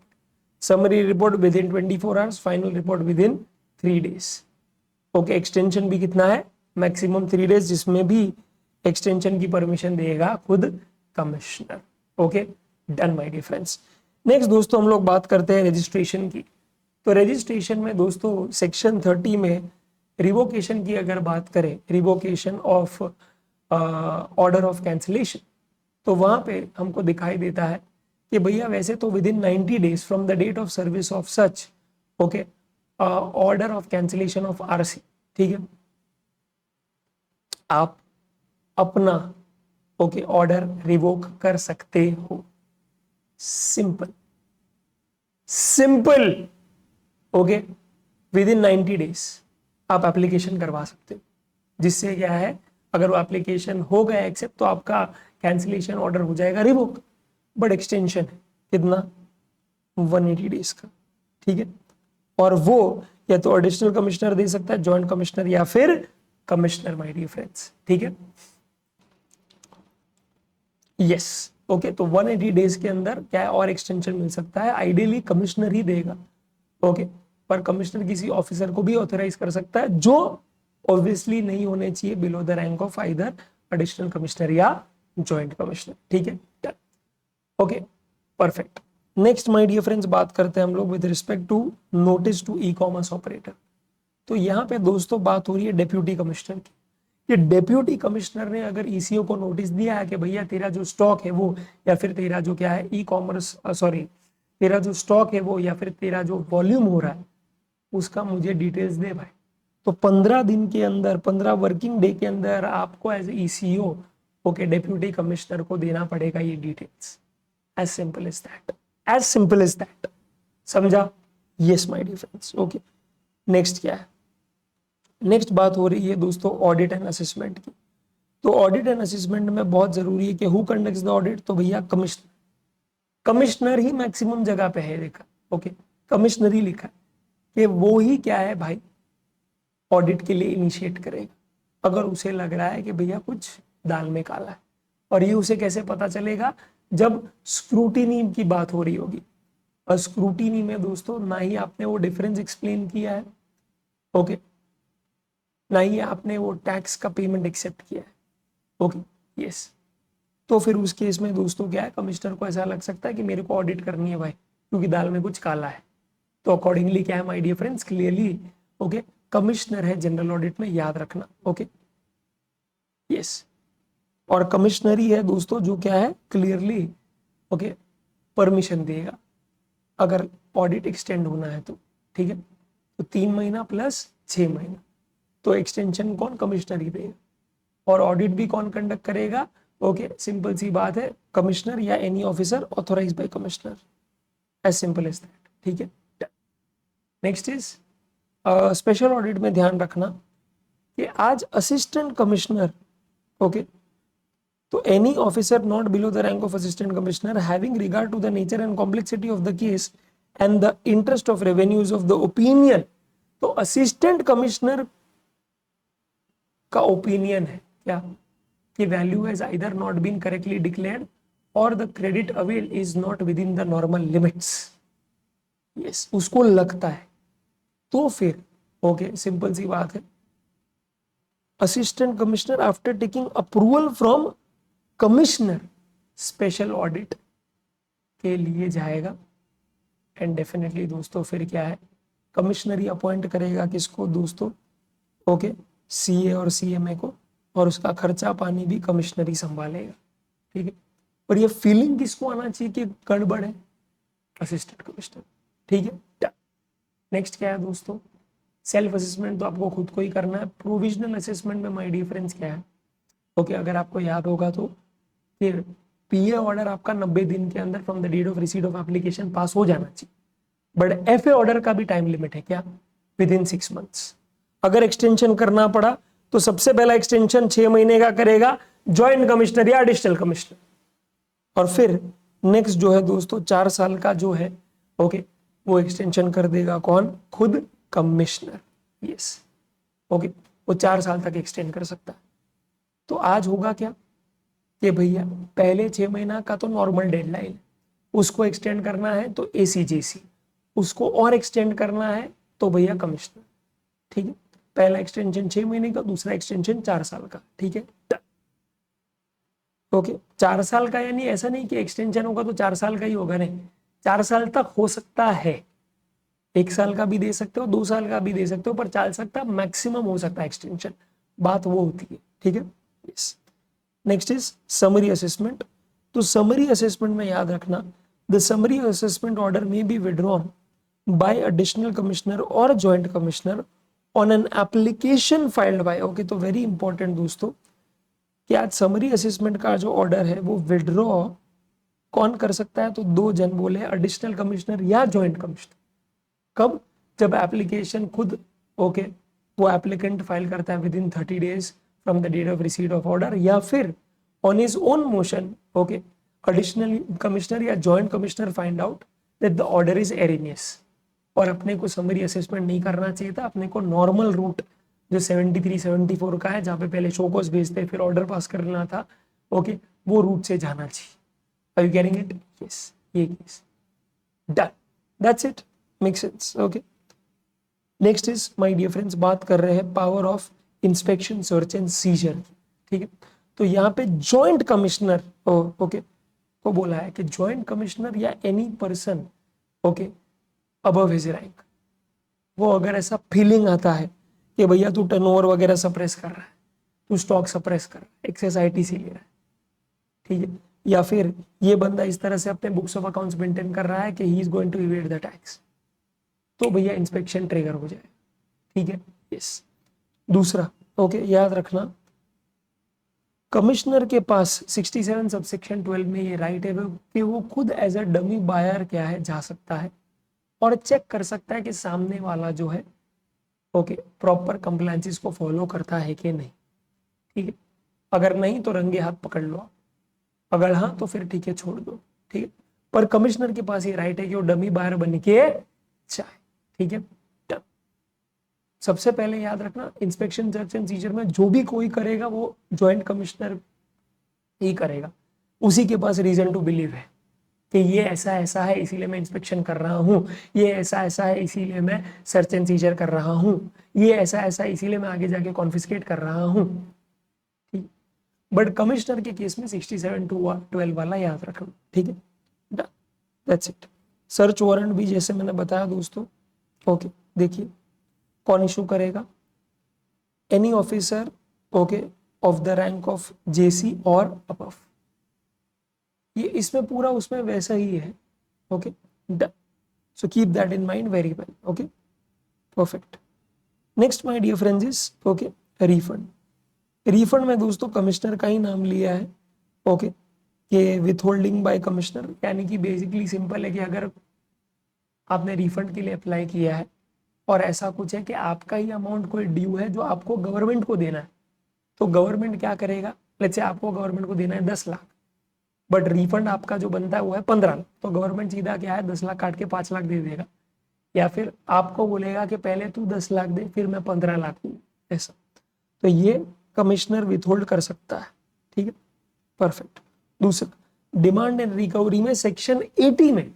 Summary report with in 24 hours, final report with in 3 days, okay. Extension भी कितना है, मैक्सिमम 3 डेज, जिसमें भी एक्सटेंशन की परमिशन देगा खुद commissioner, okay, done my dear friends. Next दोस्तों हम लोग बात करते हैं रजिस्ट्रेशन की। तो रजिस्ट्रेशन में दोस्तों सेक्शन 30 में रिवोकेशन की अगर बात करें, revocation of order of cancellation, तो वहां पे हमको दिखाई देता है कि भैया वैसे तो within 90 days from the date of service of such, okay, order of cancellation of RC, ठीक है, आप अपना ओके ऑर्डर रिवोक कर सकते हो, simple simple, okay, with in 90 days आप एप्लीकेशन करवा सकते हो, जिससे क्या है अगर वो एप्लीकेशन हो गया एक्सेप्ट तो आपका कैंसिलेशन ऑर्डर हो जाएगा रिवोक, बट एक्सटेंशन है कितना, 180 डेज का, ठीक है। और वो या तो एडिशनल कमिश्नर दे सकता है, जॉइंट कमिश्नर, या फिर कमिश्नर माय डियर फ्रेंड्स, ठीक है, यस, ओके। तो 180 डेज के अंदर क्या है और एक्सटेंशन मिल सकता है, आइडियली कमिश्नर ही देगा, ओके, पर कमिश्नर किसी ऑफिसर को भी ऑथराइज कर सकता है, जो ऑब्वियसली नहीं होने चाहिए below the rank of either additional commissioner या जॉइंट कमिश्नर, ठीक है, okay, perfect. Next my dear friends बात करते हैं हम लोग with respect to notice to e-commerce operator. तो यहाँ पे दोस्तों बात हो रही है डेप्यूटी कमिश्नर की। ये डेप्यूटी कमिश्नर ने अगर ईसीओ को नोटिस दिया है कि भैया तेरा जो स्टॉक है वो, या फिर तेरा जो क्या है ई कॉमर्स सॉरी तेरा जो स्टॉक है वो, या फिर तेरा जो वॉल्यूम हो रहा है उसका मुझे डिटेल्स दे भाई। तो 15 दिन के अंदर, 15 वर्किंग डे के अंदर आपको as ECO okay deputy commissioner को देना पड़ेगा ये details. As simple as that, as simple as that. समझा? Yes my dear friends. Okay, next क्या है? नेक्स्ट बात हो रही है दोस्तों ऑडिट एंड असेसमेंट की। तो ऑडिट एंड असेसमेंट में बहुत जरूरी है कि हु कंडक्ट्स द ऑडिट। तो भैया कमिश्नर, कमिश्नर ही मैक्सिमम जगह पे है लिखा। ओके, कमिश्नर ही लिखा है कि वो ही क्या है भाई ऑडिट के लिए इनिशिएट करेगा अगर उसे लग रहा है कि भैया कुछ दाल में काला है। और ये उसे कैसे पता चलेगा? जब स्क्रूटिनी की बात हो रही होगी। और स्क्रूटिनी में दोस्तों ना ही आपने वो डिफरेंस एक्सप्लेन किया है, ओके, ना ही आपने वो टैक्स का पेमेंट एक्सेप्ट किया है, ओके, यस। तो फिर उस केस में दोस्तों क्या है, कमिश्नर को ऐसा लग सकता है कि मेरे को ऑडिट करनी है भाई क्योंकि दाल में कुछ काला है। तो अकॉर्डिंगली क्या है my dear friends, clearly okay commissioner है जनरल ऑडिट में, याद रखना। Okay, yes. और कमिश्नर ही है दोस्तों जो क्या है क्लियरली ओके परमिशन देगा अगर ऑडिट एक्सटेंड होना है तो। ठीक है, तो 3 महीना प्लस 6 महीना, तो एक्सटेंशन कौन? कमिश्नर ही देगा। और ऑडिट भी कौन कंडक्ट करेगा? ओके, सिंपल सी बात है, कमिश्नर या any officer authorise by commissioner, as simple as that. ठीक है, नेक्स्ट इज स्पेशल ऑडिट में ध्यान रखना कि आज असिस्टेंट कमिश्नर, ओके, तो any officer not below the rank of assistant commissioner having regard to the nature and complexity of the case and the interest of revenues of the opinion. तो असिस्टेंट कमिश्नर का ओपिनियन है क्या कि value has either not been correctly declared और the credit avail is not within the normal limits. Yes, उसको लगता है तो फिर ओके सिंपल सी बात है, assistant commissioner after taking approval from commissioner special audit के लिए जाएगा। एंड डेफिनेटली दोस्तों फिर क्या है, कमिश्नर ही अपॉइंट करेगा किसको दोस्तों? ओके, सीए और सीएमए को, और उसका खर्चा पानी भी कमिश्नर ही संभालेगा। ठीक है, और ये फीलिंग किसको आना चाहिए कि गड़बड़ है? Assistant commissioner. ठीक है, नेक्स्ट क्या है दोस्तों? सेल्फ असेसमेंट तो आपको खुद को ही करना है। प्रोविजनल असेसमेंट में माय डियर फ्रेंड्स क्या है? ओके, अगर आपको याद होगा तो फिर पीए ऑर्डर आपका 90 दिन के अंदर from the date of receipt of application pass हो जाना चाहिए। बट एफए ऑर्डर का भी टाइम लिमिट है क्या? With in 6 months. अगर एक्सटेंशन करना पड़ा तो सबसे पहला एक्सटेंशन 6 महीने का करेगा ज्वाइंट कमिश्नर या एडिशनल कमिश्नर, और फिर नेक्स्ट जो है दोस्तों 4 साल का जो है ओके वो एक्सटेंशन कर देगा कौन? खुद कमिश्नर। यस, ओके, वो 4 साल तक एक्सटेंड कर सकता है। तो आज होगा क्या कि भैया पहले 6 महीना का तो नॉर्मल डेडलाइन है, उसको एक्सटेंड करना है तो एसीजेसी, उसको और एक्सटेंड करना है तो भैया कमिश्नर। ठीक है, पहला एक्सटेंशन 6 महीने का, दूसरा एक्सटेंशन 4 साल का। ठीक है, ओके, 4 साल का यानी ऐसा नहीं कि एक्सटेंशन होगा तो 4 साल का ही होगा, नहीं, 4 साल तक हो सकता है। 1 साल का भी दे सकते हो, 2 साल का भी दे सकते हो, पर 4 साल तक मैक्सिमम हो सकता है एक्सटेंशन, बात वो होती है। ठीक है, yes. Next is summary assessment. तो समरी असेसमेंट में याद रखना, द समरी असेसमेंट ऑर्डर में be withdrawn by additional commissioner और joint commissioner on an application filed by, okay, तो वेरी इंपॉर्टेंट दोस्तों कि आज समरी असेसमेंट का जो ऑर्डर है वो विड्रॉ कौन कर सकता है? तो 2 जन बोले, एडिशनल कमिश्नर या जॉइंट कमिश्नर। कब? जब एप्लीकेशन खुद ओके वो एप्लीकेंट फाइल करता है within 30 days from the date of receipt of order, या फिर on his own motion okay additional commissioner या joint commissioner find out that the order is erroneous. और अपने को समरी असेसमेंट नहीं करना चाहिए था, अपने को नॉर्मल रूट जो 73 74 का है जहाँ पे पहले शोकॉज भेजते फिर ऑर्डर पास करना था, ओके, वो रूट से जाना चाहिए। Are you getting it? Yes, ये case done, that's it, make sense. Okay, next is my dear friends, बात कर रहे हैं power of inspection search and seizure. ठीक है, तो यहाँ पे जॉइंट कमिश्नर ओके को बोला है कि जॉइंट कमिश्नर या any person okay above his rank, वो अगर ऐसा फीलिंग आता है कि भैया तू टर्नओवर वगैरह सप्रेस कर रहा है, तू स्टॉक सप्रेस कर रहा है, एक्सेस आईटीसी ले रहा है, ठीक है, या फिर ये बंदा इस तरह से अपने बुक्स ऑफ अकाउंट्स मेंटेन कर रहा है कि he is going to evade the tax, तो भैया इंस्पेक्शन ट्रिगर हो जाए, ठीक है। यस, दूसरा ओके याद रखना, कमिश्नर के पास 67 सबसेक्शन 12 में ये राइट है कि वो खुद एज अ डमी बायर क्या है जा सकता है और चेक कर सकता है कि सामने वाला जो है ओके प्रॉपर कंप्लायंसेस को फॉलो करता है कि नहीं, ठीक है। अगर नहीं तो रंगे हाथ पकड़ लो आप, अगर हाँ तो फिर ठीक है छोड़ दो, ठीक है। पर कमिश्नर के पास ये राइट है कि वो डमी बायर बन के चाहे, ठीक है। सबसे पहले याद रखना, इंस्पेक्शन सर्च एंड सीजर में जो भी कोई करेगा वो जॉइंट कमिश्नर ही करेगा, उसी के पास रीजन टू बिलीव है कि ये ऐसा ऐसा है इसीलिए मैं इंस्पेक्शन कर रहा हूँ, ये ऐसा ऐसा है इसीलिए मैं सर्च एंड सीजर कर रहा हूँ, ये ऐसा ऐसा है इसीलिए मैं आगे जाके कॉन्फिस्केट कर रहा हूँ, ठीक। बट कमिश्नर के केस में 67 to 12 वाला याद रखना, ठीक है। That's it. सर्च वारंट भी जैसे मैंने बताया दोस्तों, ओके देखिए कौन इशू करेगा, any officer okay of the rank of JC और अबव, ये इसमें पूरा उसमें वैसा ही है, okay so keep that in mind very well, okay perfect. Next my dear friends is okay refund. Refund में दोस्तों कमिश्नर का ही नाम लिया है, ओके कि विथहोल्डिंग बाय कमिश्नर, यानी कि बेसिकली सिंपल है कि अगर आपने रिफंड के लिए अप्लाई किया है और ऐसा कुछ है कि आपका ही अमाउंट कोई ड्यू है जो आपको गवर्नमेंट को देना है, तो गवर्नमेंट क्या करेगा, लेट्स से आपको गवर्नमेंट को देना है 10 लाख, बट रिफंड आपका जो बनता है वो है 15 लाख, तो गवर्नमेंट सीधा क्या है 10 लाख काट के 5 लाख दे देगा, या फिर आपको बोलेगा कि पहले तू 10 लाख दे फिर मैं 15 लाख दूँ, ऐसा। तो ये कमिश्नर विथहोल्ड कर सकता है, ठीक है परफेक्ट। दूसरा, डिमांड एंड रिकवरी में सेक्शन 80 में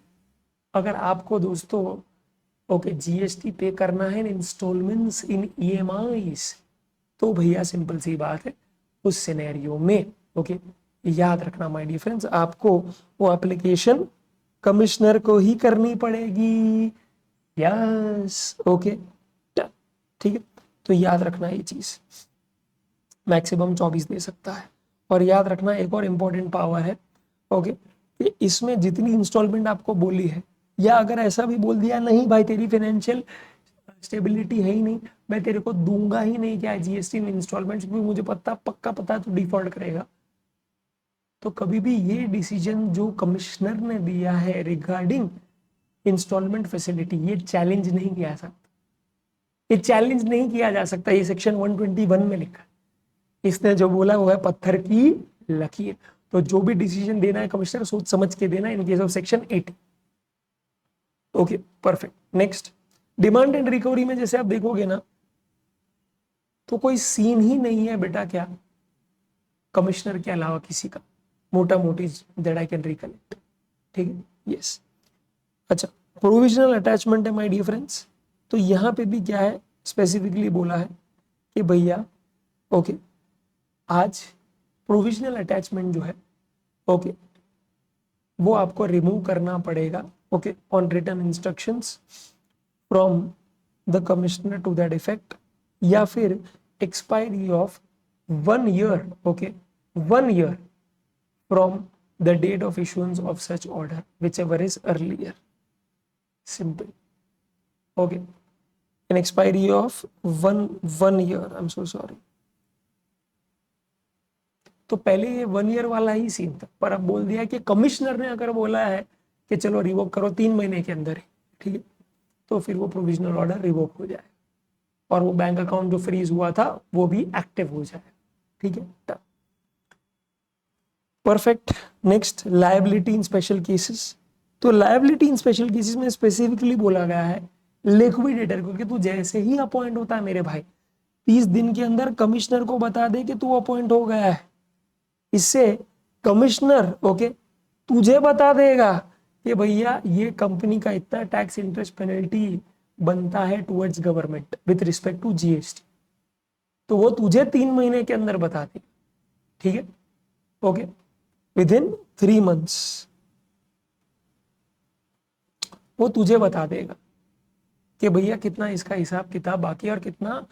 अगर आपको दोस्तों ओके जीएसटी पे करना है इन इंस्टॉलमेंट्स इन ईएमआईज, तो भैया सिंपल सी बात है उस सिनेरियो में ओके याद रखना माय डियर फ्रेंड्स, आपको वो एप्लीकेशन कमिश्नर को ही करनी पड़ेगी, यस ओके ठीक है। तो याद रखना ये चीज, मैक्सिमम 24 दे सकता है। और याद रखना एक और इम्पोर्टेंट पावर है ओके कि इसमें जितनी इंस्टॉलमेंट आपको बोली है, या अगर ऐसा भी बोल दिया नहीं भाई तेरी फाइनेंशियल स्टेबिलिटी है ही नहीं, मैं तेरे को दूंगा ही नहीं क्या जीएसटी में इंस्टॉलमेंट, क्योंकि मुझे पक्का पता है तो डिफॉल्ट करेगा, तो कभी भी ये डिसीजन जो कमिश्नर ने दिया है रिगार्डिंग इंस्टॉलमेंट फैसिलिटी, ये चैलेंज नहीं किया सकता, ये चैलेंज नहीं किया जा सकता, ये सेक्शन 121 में लिखा है। इसने जो बोला वो है पत्थर की लकीर, तो जो भी डिसीजन देना है कमिश्नर सोच समझ के देना in case of section 80, okay perfect. Next, demand and recovery में जैसे आप देखोगे ना तो कोई सीन ही नहीं है बेटा क्या कमिश्नर के अलावा किसी का, मोटा मोटी दैट आई कैन रिकलेक्ट, ठीक है यस। अच्छा, प्रोविजनल अटैचमेंट है माय डियर फ्रेंड्स, तो यहां पे भी क्या है स्पेसिफिकली बोला है कि भैया ओके आज प्रोविजनल अटैचमेंट जो है ओके वो आपको रिमूव करना पड़ेगा okay on written instructions from the commissioner to that effect, या फिर expiry of 1 year okay 1 year from the date of issuance of such order whichever is earlier, simple okay, an expiry of one year, I'm so sorry। तो पहले ये 1 year वाला ही सीन था, पर अब बोल दिया कि कमिश्नर ने अगर बोला है कि चलो रिवोक करो 3 महीने के अंदर ही, ठीक है, तो फिर वो प्रोविजनल ऑर्डर रिवोक हो जाए और वो बैंक अकाउंट जो फ्रीज हुआ था वो भी एक्टिव हो जाए, ठीक है परफेक्ट। नेक्स्ट, लायबिलिटी इन स्पेशल केसेस, तो लायबिलिटी इन स्पेशल केसेस में स्पेसिफिकली बोला गया है लिक्विडेटर को कि तू जैसे ही अपॉइंट होता है मेरे भाई 30 दिन के अंदर कमिश्नर को बता दे कि तू अपॉइंट हो गया है, इससे कमिश्नर ओके तुझे बता देगा कि भैया ये कंपनी का इतना टैक्स इंटरेस्ट पेनल्टी बनता है towards government with respect to GST, तो वो तुझे 3 महीने के अंदर बता देगा, ठीक है ओके विद इन 3 months वो तुझे बता देगा कि भैया कितना इसका हिसाब किताब बाकी है और कितना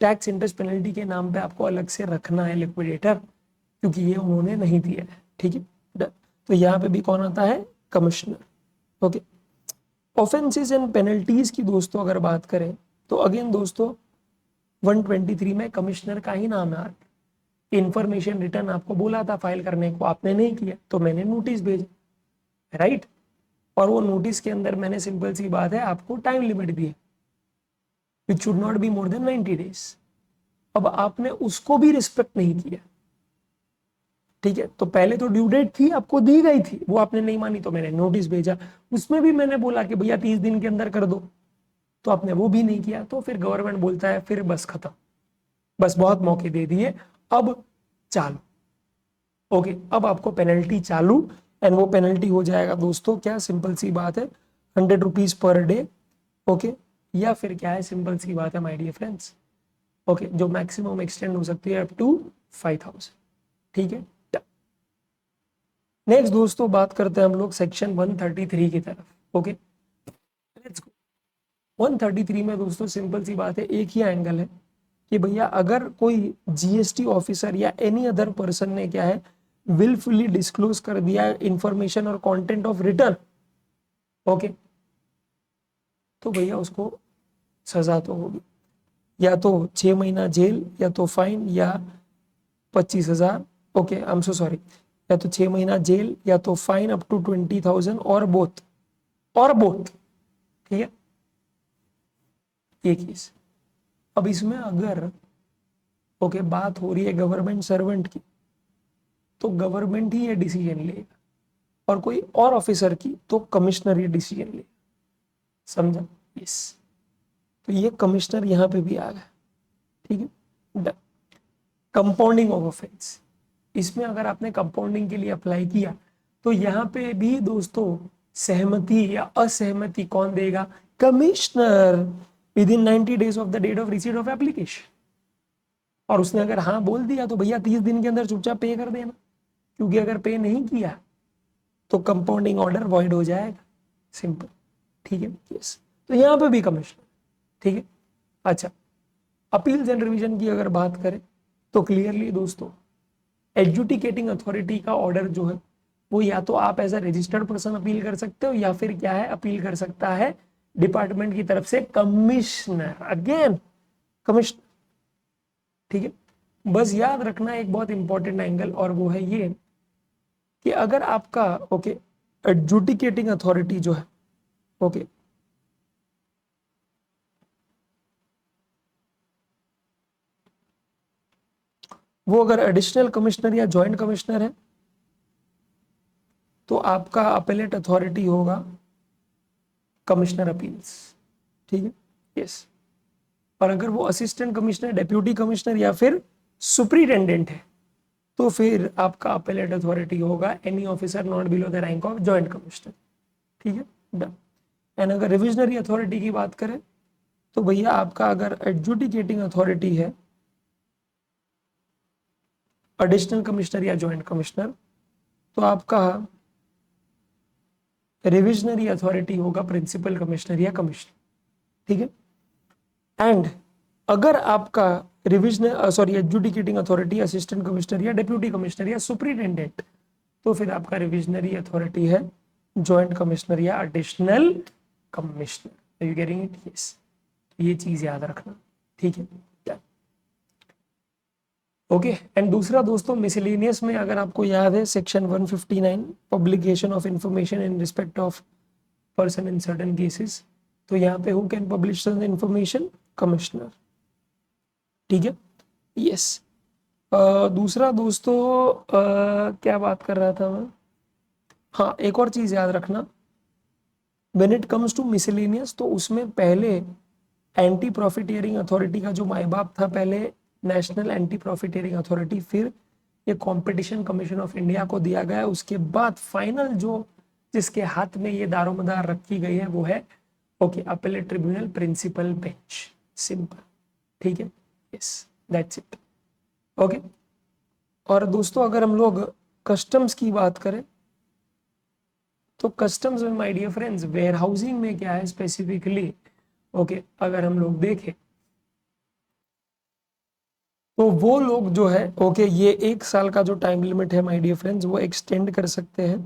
टैक्स इंटरेस्ट पेनल्टी के नाम पे आपको अलग से रखना है लिक्विडेटर, क्योंकि ये उन्होंने नहीं दिया है। ठीक है, तो यहाँ पे भी कौन आता है? Commissioner. Okay, offences and penalties की दोस्तों अगर बात करें तो अगेन दोस्तों 123 में कमिश्नर का ही नाम है। इंफॉर्मेशन रिटर्न आपको बोला था फाइल करने को, आपने नहीं किया तो मैंने नोटिस भेजा, राइट? और वो नोटिस के अंदर मैंने सिंपल सी बात है आपको टाइम लिमिट दी है, which should not be more than 90 days. अब आपने उसको भी रिस्पेक्ट नहीं किया। ठीक है, तो पहले तो ड्यू डेट थी, आपको दी गई थी, वो आपने नहीं मानी तो मैंने नोटिस भेजा, उसमें भी मैंने बोला कि भैया 30 दिन के अंदर कर दो, तो आपने वो भी नहीं किया। तो फिर गवर्नमेंट बोलता है फिर बस खत्म, बस बहुत मौके दे दिए, अब चालू। ओके, अब आपको पेनल्टी चालू, एंड वो पेनल्टी हो जाएगा दोस्तों क्या? सिंपल सी बात है 100 रुपीज पर डे। ओके, या फिर क्या है? सिंपल सी बात है माय डियर फ्रेंड्स, ओके, जो मैक्सिमम एक्सटेंड हो सकती है अप टू 5000। ठीक है, नेक्स्ट दोस्तों बात करते हैं हम लोग सेक्शन 133 की तरफ। Okay, let's go. 133 में दोस्तों सिंपल सी बात है, एक ही एंगल है कि भैया अगर कोई जीएसटी ऑफिसर या एनी अदर पर्सन ने क्या है विलफुली डिस्क्लोज कर दिया इंफॉर्मेशन और कंटेंट ऑफ रिटर्न, ओके, तो भैया उसको सजा तो होगी, या तो 6 महीना जेल, या तो फाइन, या 25,000। Okay, I am so sorry, या तो 6 महीना जेल, या तो फाइन अप टू 20,000, और बोथ, ठीक है, ये केस। अब इसमें अगर ओके बात हो रही है गवर्नमेंट सर्वेंट की, तो गवर्नमेंट ही ये डिसीजन लेगा, और कोई और ऑफिसर की तो कमिश्नर ये डिसीजन लेगा। समझा? यस, तो ये कमिश्नर यहां पे भी आ गया। ठीक है, कंपाउंडिंग ऑफ ऑफेंस, इसमें अगर आपने कंपाउंडिंग के लिए अप्लाई किया तो यहां पे भी दोस्तों सहमति या असहमति कौन देगा? Commissioner, within 90 days of the date of receipt of application. और उसने अगर हाँ बोल दिया तो भैया 30 दिन के अंदर चुपचाप पे कर देना, क्योंकि अगर पे नहीं किया तो कंपाउंडिंग ऑर्डर वॉइड हो जाएगा, सिंपल। ठीक है, यस, तो यहां पे भी कमिश्नर। ठीक है, अच्छा, अपील्स एंड रिवीजन की अगर बात करें तो क्लियरली दोस्तों एडजुडिकेटिंग अथॉरिटी का ऑर्डर जो है वो या तो आप as a registered person appeal कर सकते हो, या फिर क्या है अपील कर सकता है डिपार्टमेंट की तरफ से कमिश्नर, अगेन कमिश्नर। ठीक है, बस याद रखना एक बहुत इंपॉर्टेंट एंगल, और वो है ये कि अगर आपका ओके एडजुडिकेटिंग अथॉरिटी जो है ओके वो अगर एडिशनल कमिश्नर या जॉइंट कमिश्नर है तो आपका अपेलेट अथॉरिटी होगा कमिश्नर अपील्स। ठीक है, यस, और अगर वो असिस्टेंट कमिश्नर, डेप्यूटी कमिश्नर या फिर सुपरिटेंडेंट है तो फिर आपका अपेलेट अथॉरिटी होगा any officer not below the rank of joint commissioner. ठीक है, डन। एंड अगर रिविजनरी अथॉरिटी की बात करें तो भैया आपका अगर एडजुडिकेटिंग अथॉरिटी है एडिशनल कमिश्नर या जॉइंट कमिश्नर, तो आपका रिविजनरी अथॉरिटी होगा प्रिंसिपल कमिश्नर या कमिश्नर। ठीक है, एंड अगर आपका revisional sorry adjudicating authority assistant commissioner या डेप्यूटी कमिश्नर या सुपरिटेंडेंट, तो फिर आपका रिविजनरी अथॉरिटी है जॉइंट कमिश्नर या additional commissioner. You getting it? Yes, ये चीज याद रखना। ठीक है, ओके, एंड दूसरा दोस्तों मिसलेनियस में अगर आपको याद है section 159 publication of information in respect of person in certain cases, तो यहाँ पे who can publish information? Commissioner. ठीक है, यस। दूसरा दोस्तों क्या बात कर रहा था मैं? हाँ, एक और चीज याद रखना, when it comes to miscellaneous तो उसमें पहले एंटी प्रॉफिटियरिंग अथॉरिटी का जो माई बाप था पहले नेशनल एंटी प्रॉफिटियरिंग अथॉरिटी, फिर ये कंपटीशन कमीशन ऑफ इंडिया को दिया गया, उसके बाद फाइनल जो जिसके हाथ में ये दारोमदार रखी गई है वो है okay appellate tribunal principal bench, simple. ठीक है, यस, दैट्स इट। ओके, और दोस्तों अगर हम लोग कस्टम्स की बात करें तो कस्टम्स में my dear friends warehousing में क्या है स्पेसिफिकली, ओके अगर हम लोग देखें तो वो लोग जो है ओके ये 1 साल का जो टाइम लिमिट है माय डियर फ्रेंड्स वो एक्सटेंड कर सकते हैं।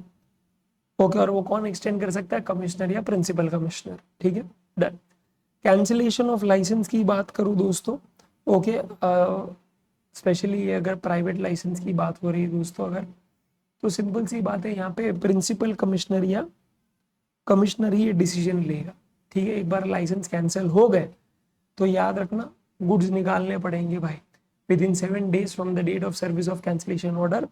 ओके और वो कौन एक्सटेंड कर सकता है, कमिश्नर या प्रिंसिपल कमिश्नर, ठीक है डन। कैंसिलेशन ऑफ लाइसेंस की बात करूं दोस्तों, ओके स्पेशली अगर प्राइवेट लाइसेंस की बात हो रही है दोस्तों अगर, तो सिंपल सी बात है यहाँ पे प्रिंसिपल कमिश्नर या कमिश्नर ही डिसीजन लेगा, ठीक है। एक बार लाइसेंस कैंसिल हो गए तो याद रखना गुड्स निकालने पड़ेंगे भाई within 7 days from the date of service of cancellation order.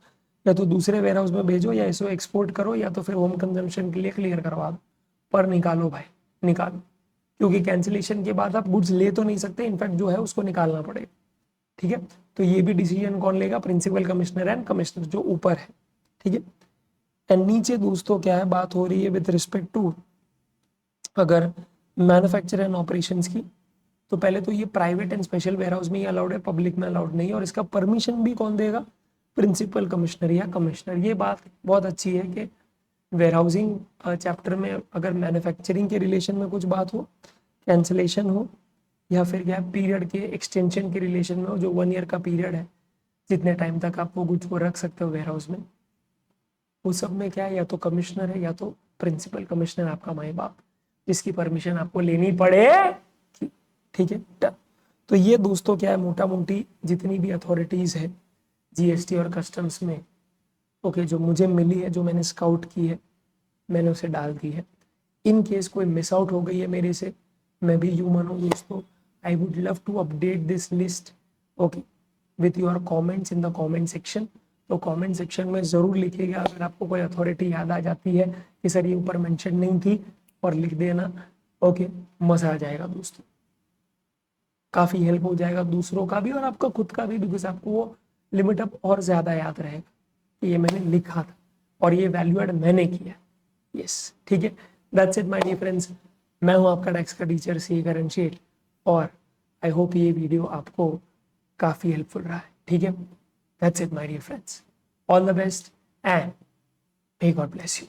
या तो दूसरे वेयर हाउस में भेजो या इसको एक्सपोर्ट करो या तो फिर होम कंजम्पशन के लिए क्लियर करवा दो, पर निकालो भाई निकालो, क्योंकि कैंसिलेशन के बाद आप गुड्स ले तो नहीं सकते, इनफैक्ट जो है उसको निकालना पड़ेगा, ठीक है। तो ये भी डिसीजन कौन लेगा, प्रिंसिपल कमिश्नर एंड कमिश्नर जो ऊपर है, ठीक है। एंड नीचे दोस्तों क्या है बात हो रही है विद रिस्पेक्ट टू अगर मैन्युफैक्चर एंड ऑपरेशंस की, तो पहले तो ये private and special warehouse में ही अलाउड है, पब्लिक में अलाउड नहीं है, और इसका परमिशन भी कौन देगा, प्रिंसिपल कमिश्नर या कमिश्नर। ये बात बहुत अच्छी है कि वेयर हाउसिंग चैप्टर में अगर मैन्युफैक्चरिंग के रिलेशन में कुछ बात हो, कैंसिलेशन हो या फिर क्या पीरियड के एक्सटेंशन के रिलेशन में हो, जो 1 year का पीरियड है जितने टाइम तक आप वो गुड्स को रख सकते हो वेयर हाउस में, वो सब में क्या है या तो कमिश्नर है या तो प्रिंसिपल कमिश्नर आपका माई बाप, जिसकी परमिशन आपको लेनी पड़े, ठीक है डन। तो ये दोस्तों क्या है मोटा मोटी जितनी भी अथॉरिटीज है जीएसटी और कस्टम्स में, ओके जो मुझे मिली है, जो मैंने स्काउट की है मैंने उसे डाल दी है। इन केस कोई मिस आउट हो गई है मेरे से, मैं भी ह्यूमन हूँ दोस्तों, I would love to update this list okay with your comments in the comment section. तो कमेंट सेक्शन में ज़रूर लिखिएगा अगर आपको कोई अथॉरिटी याद आ जाती है कि सर ये ऊपर मेंशन नहीं थी, और लिख देना, ओके मज़ा आ जाएगा दोस्तों, काफ़ी हेल्प हो जाएगा दूसरों का भी और आपका खुद का भी, बिकॉज आपको वो लिमिट अब और ज़्यादा याद रहेगा कि ये मैंने लिखा था और ये वैल्यू एड मैंने किया, यस ठीक है। That's it my dear friends, मैं हूँ आपका टैक्स का टीचर सी करण शेठ, और आई होप ये वीडियो आपको काफ़ी हेल्पफुल रहा है, ठीक है। That's it my dear friends, all the best and may God bless you.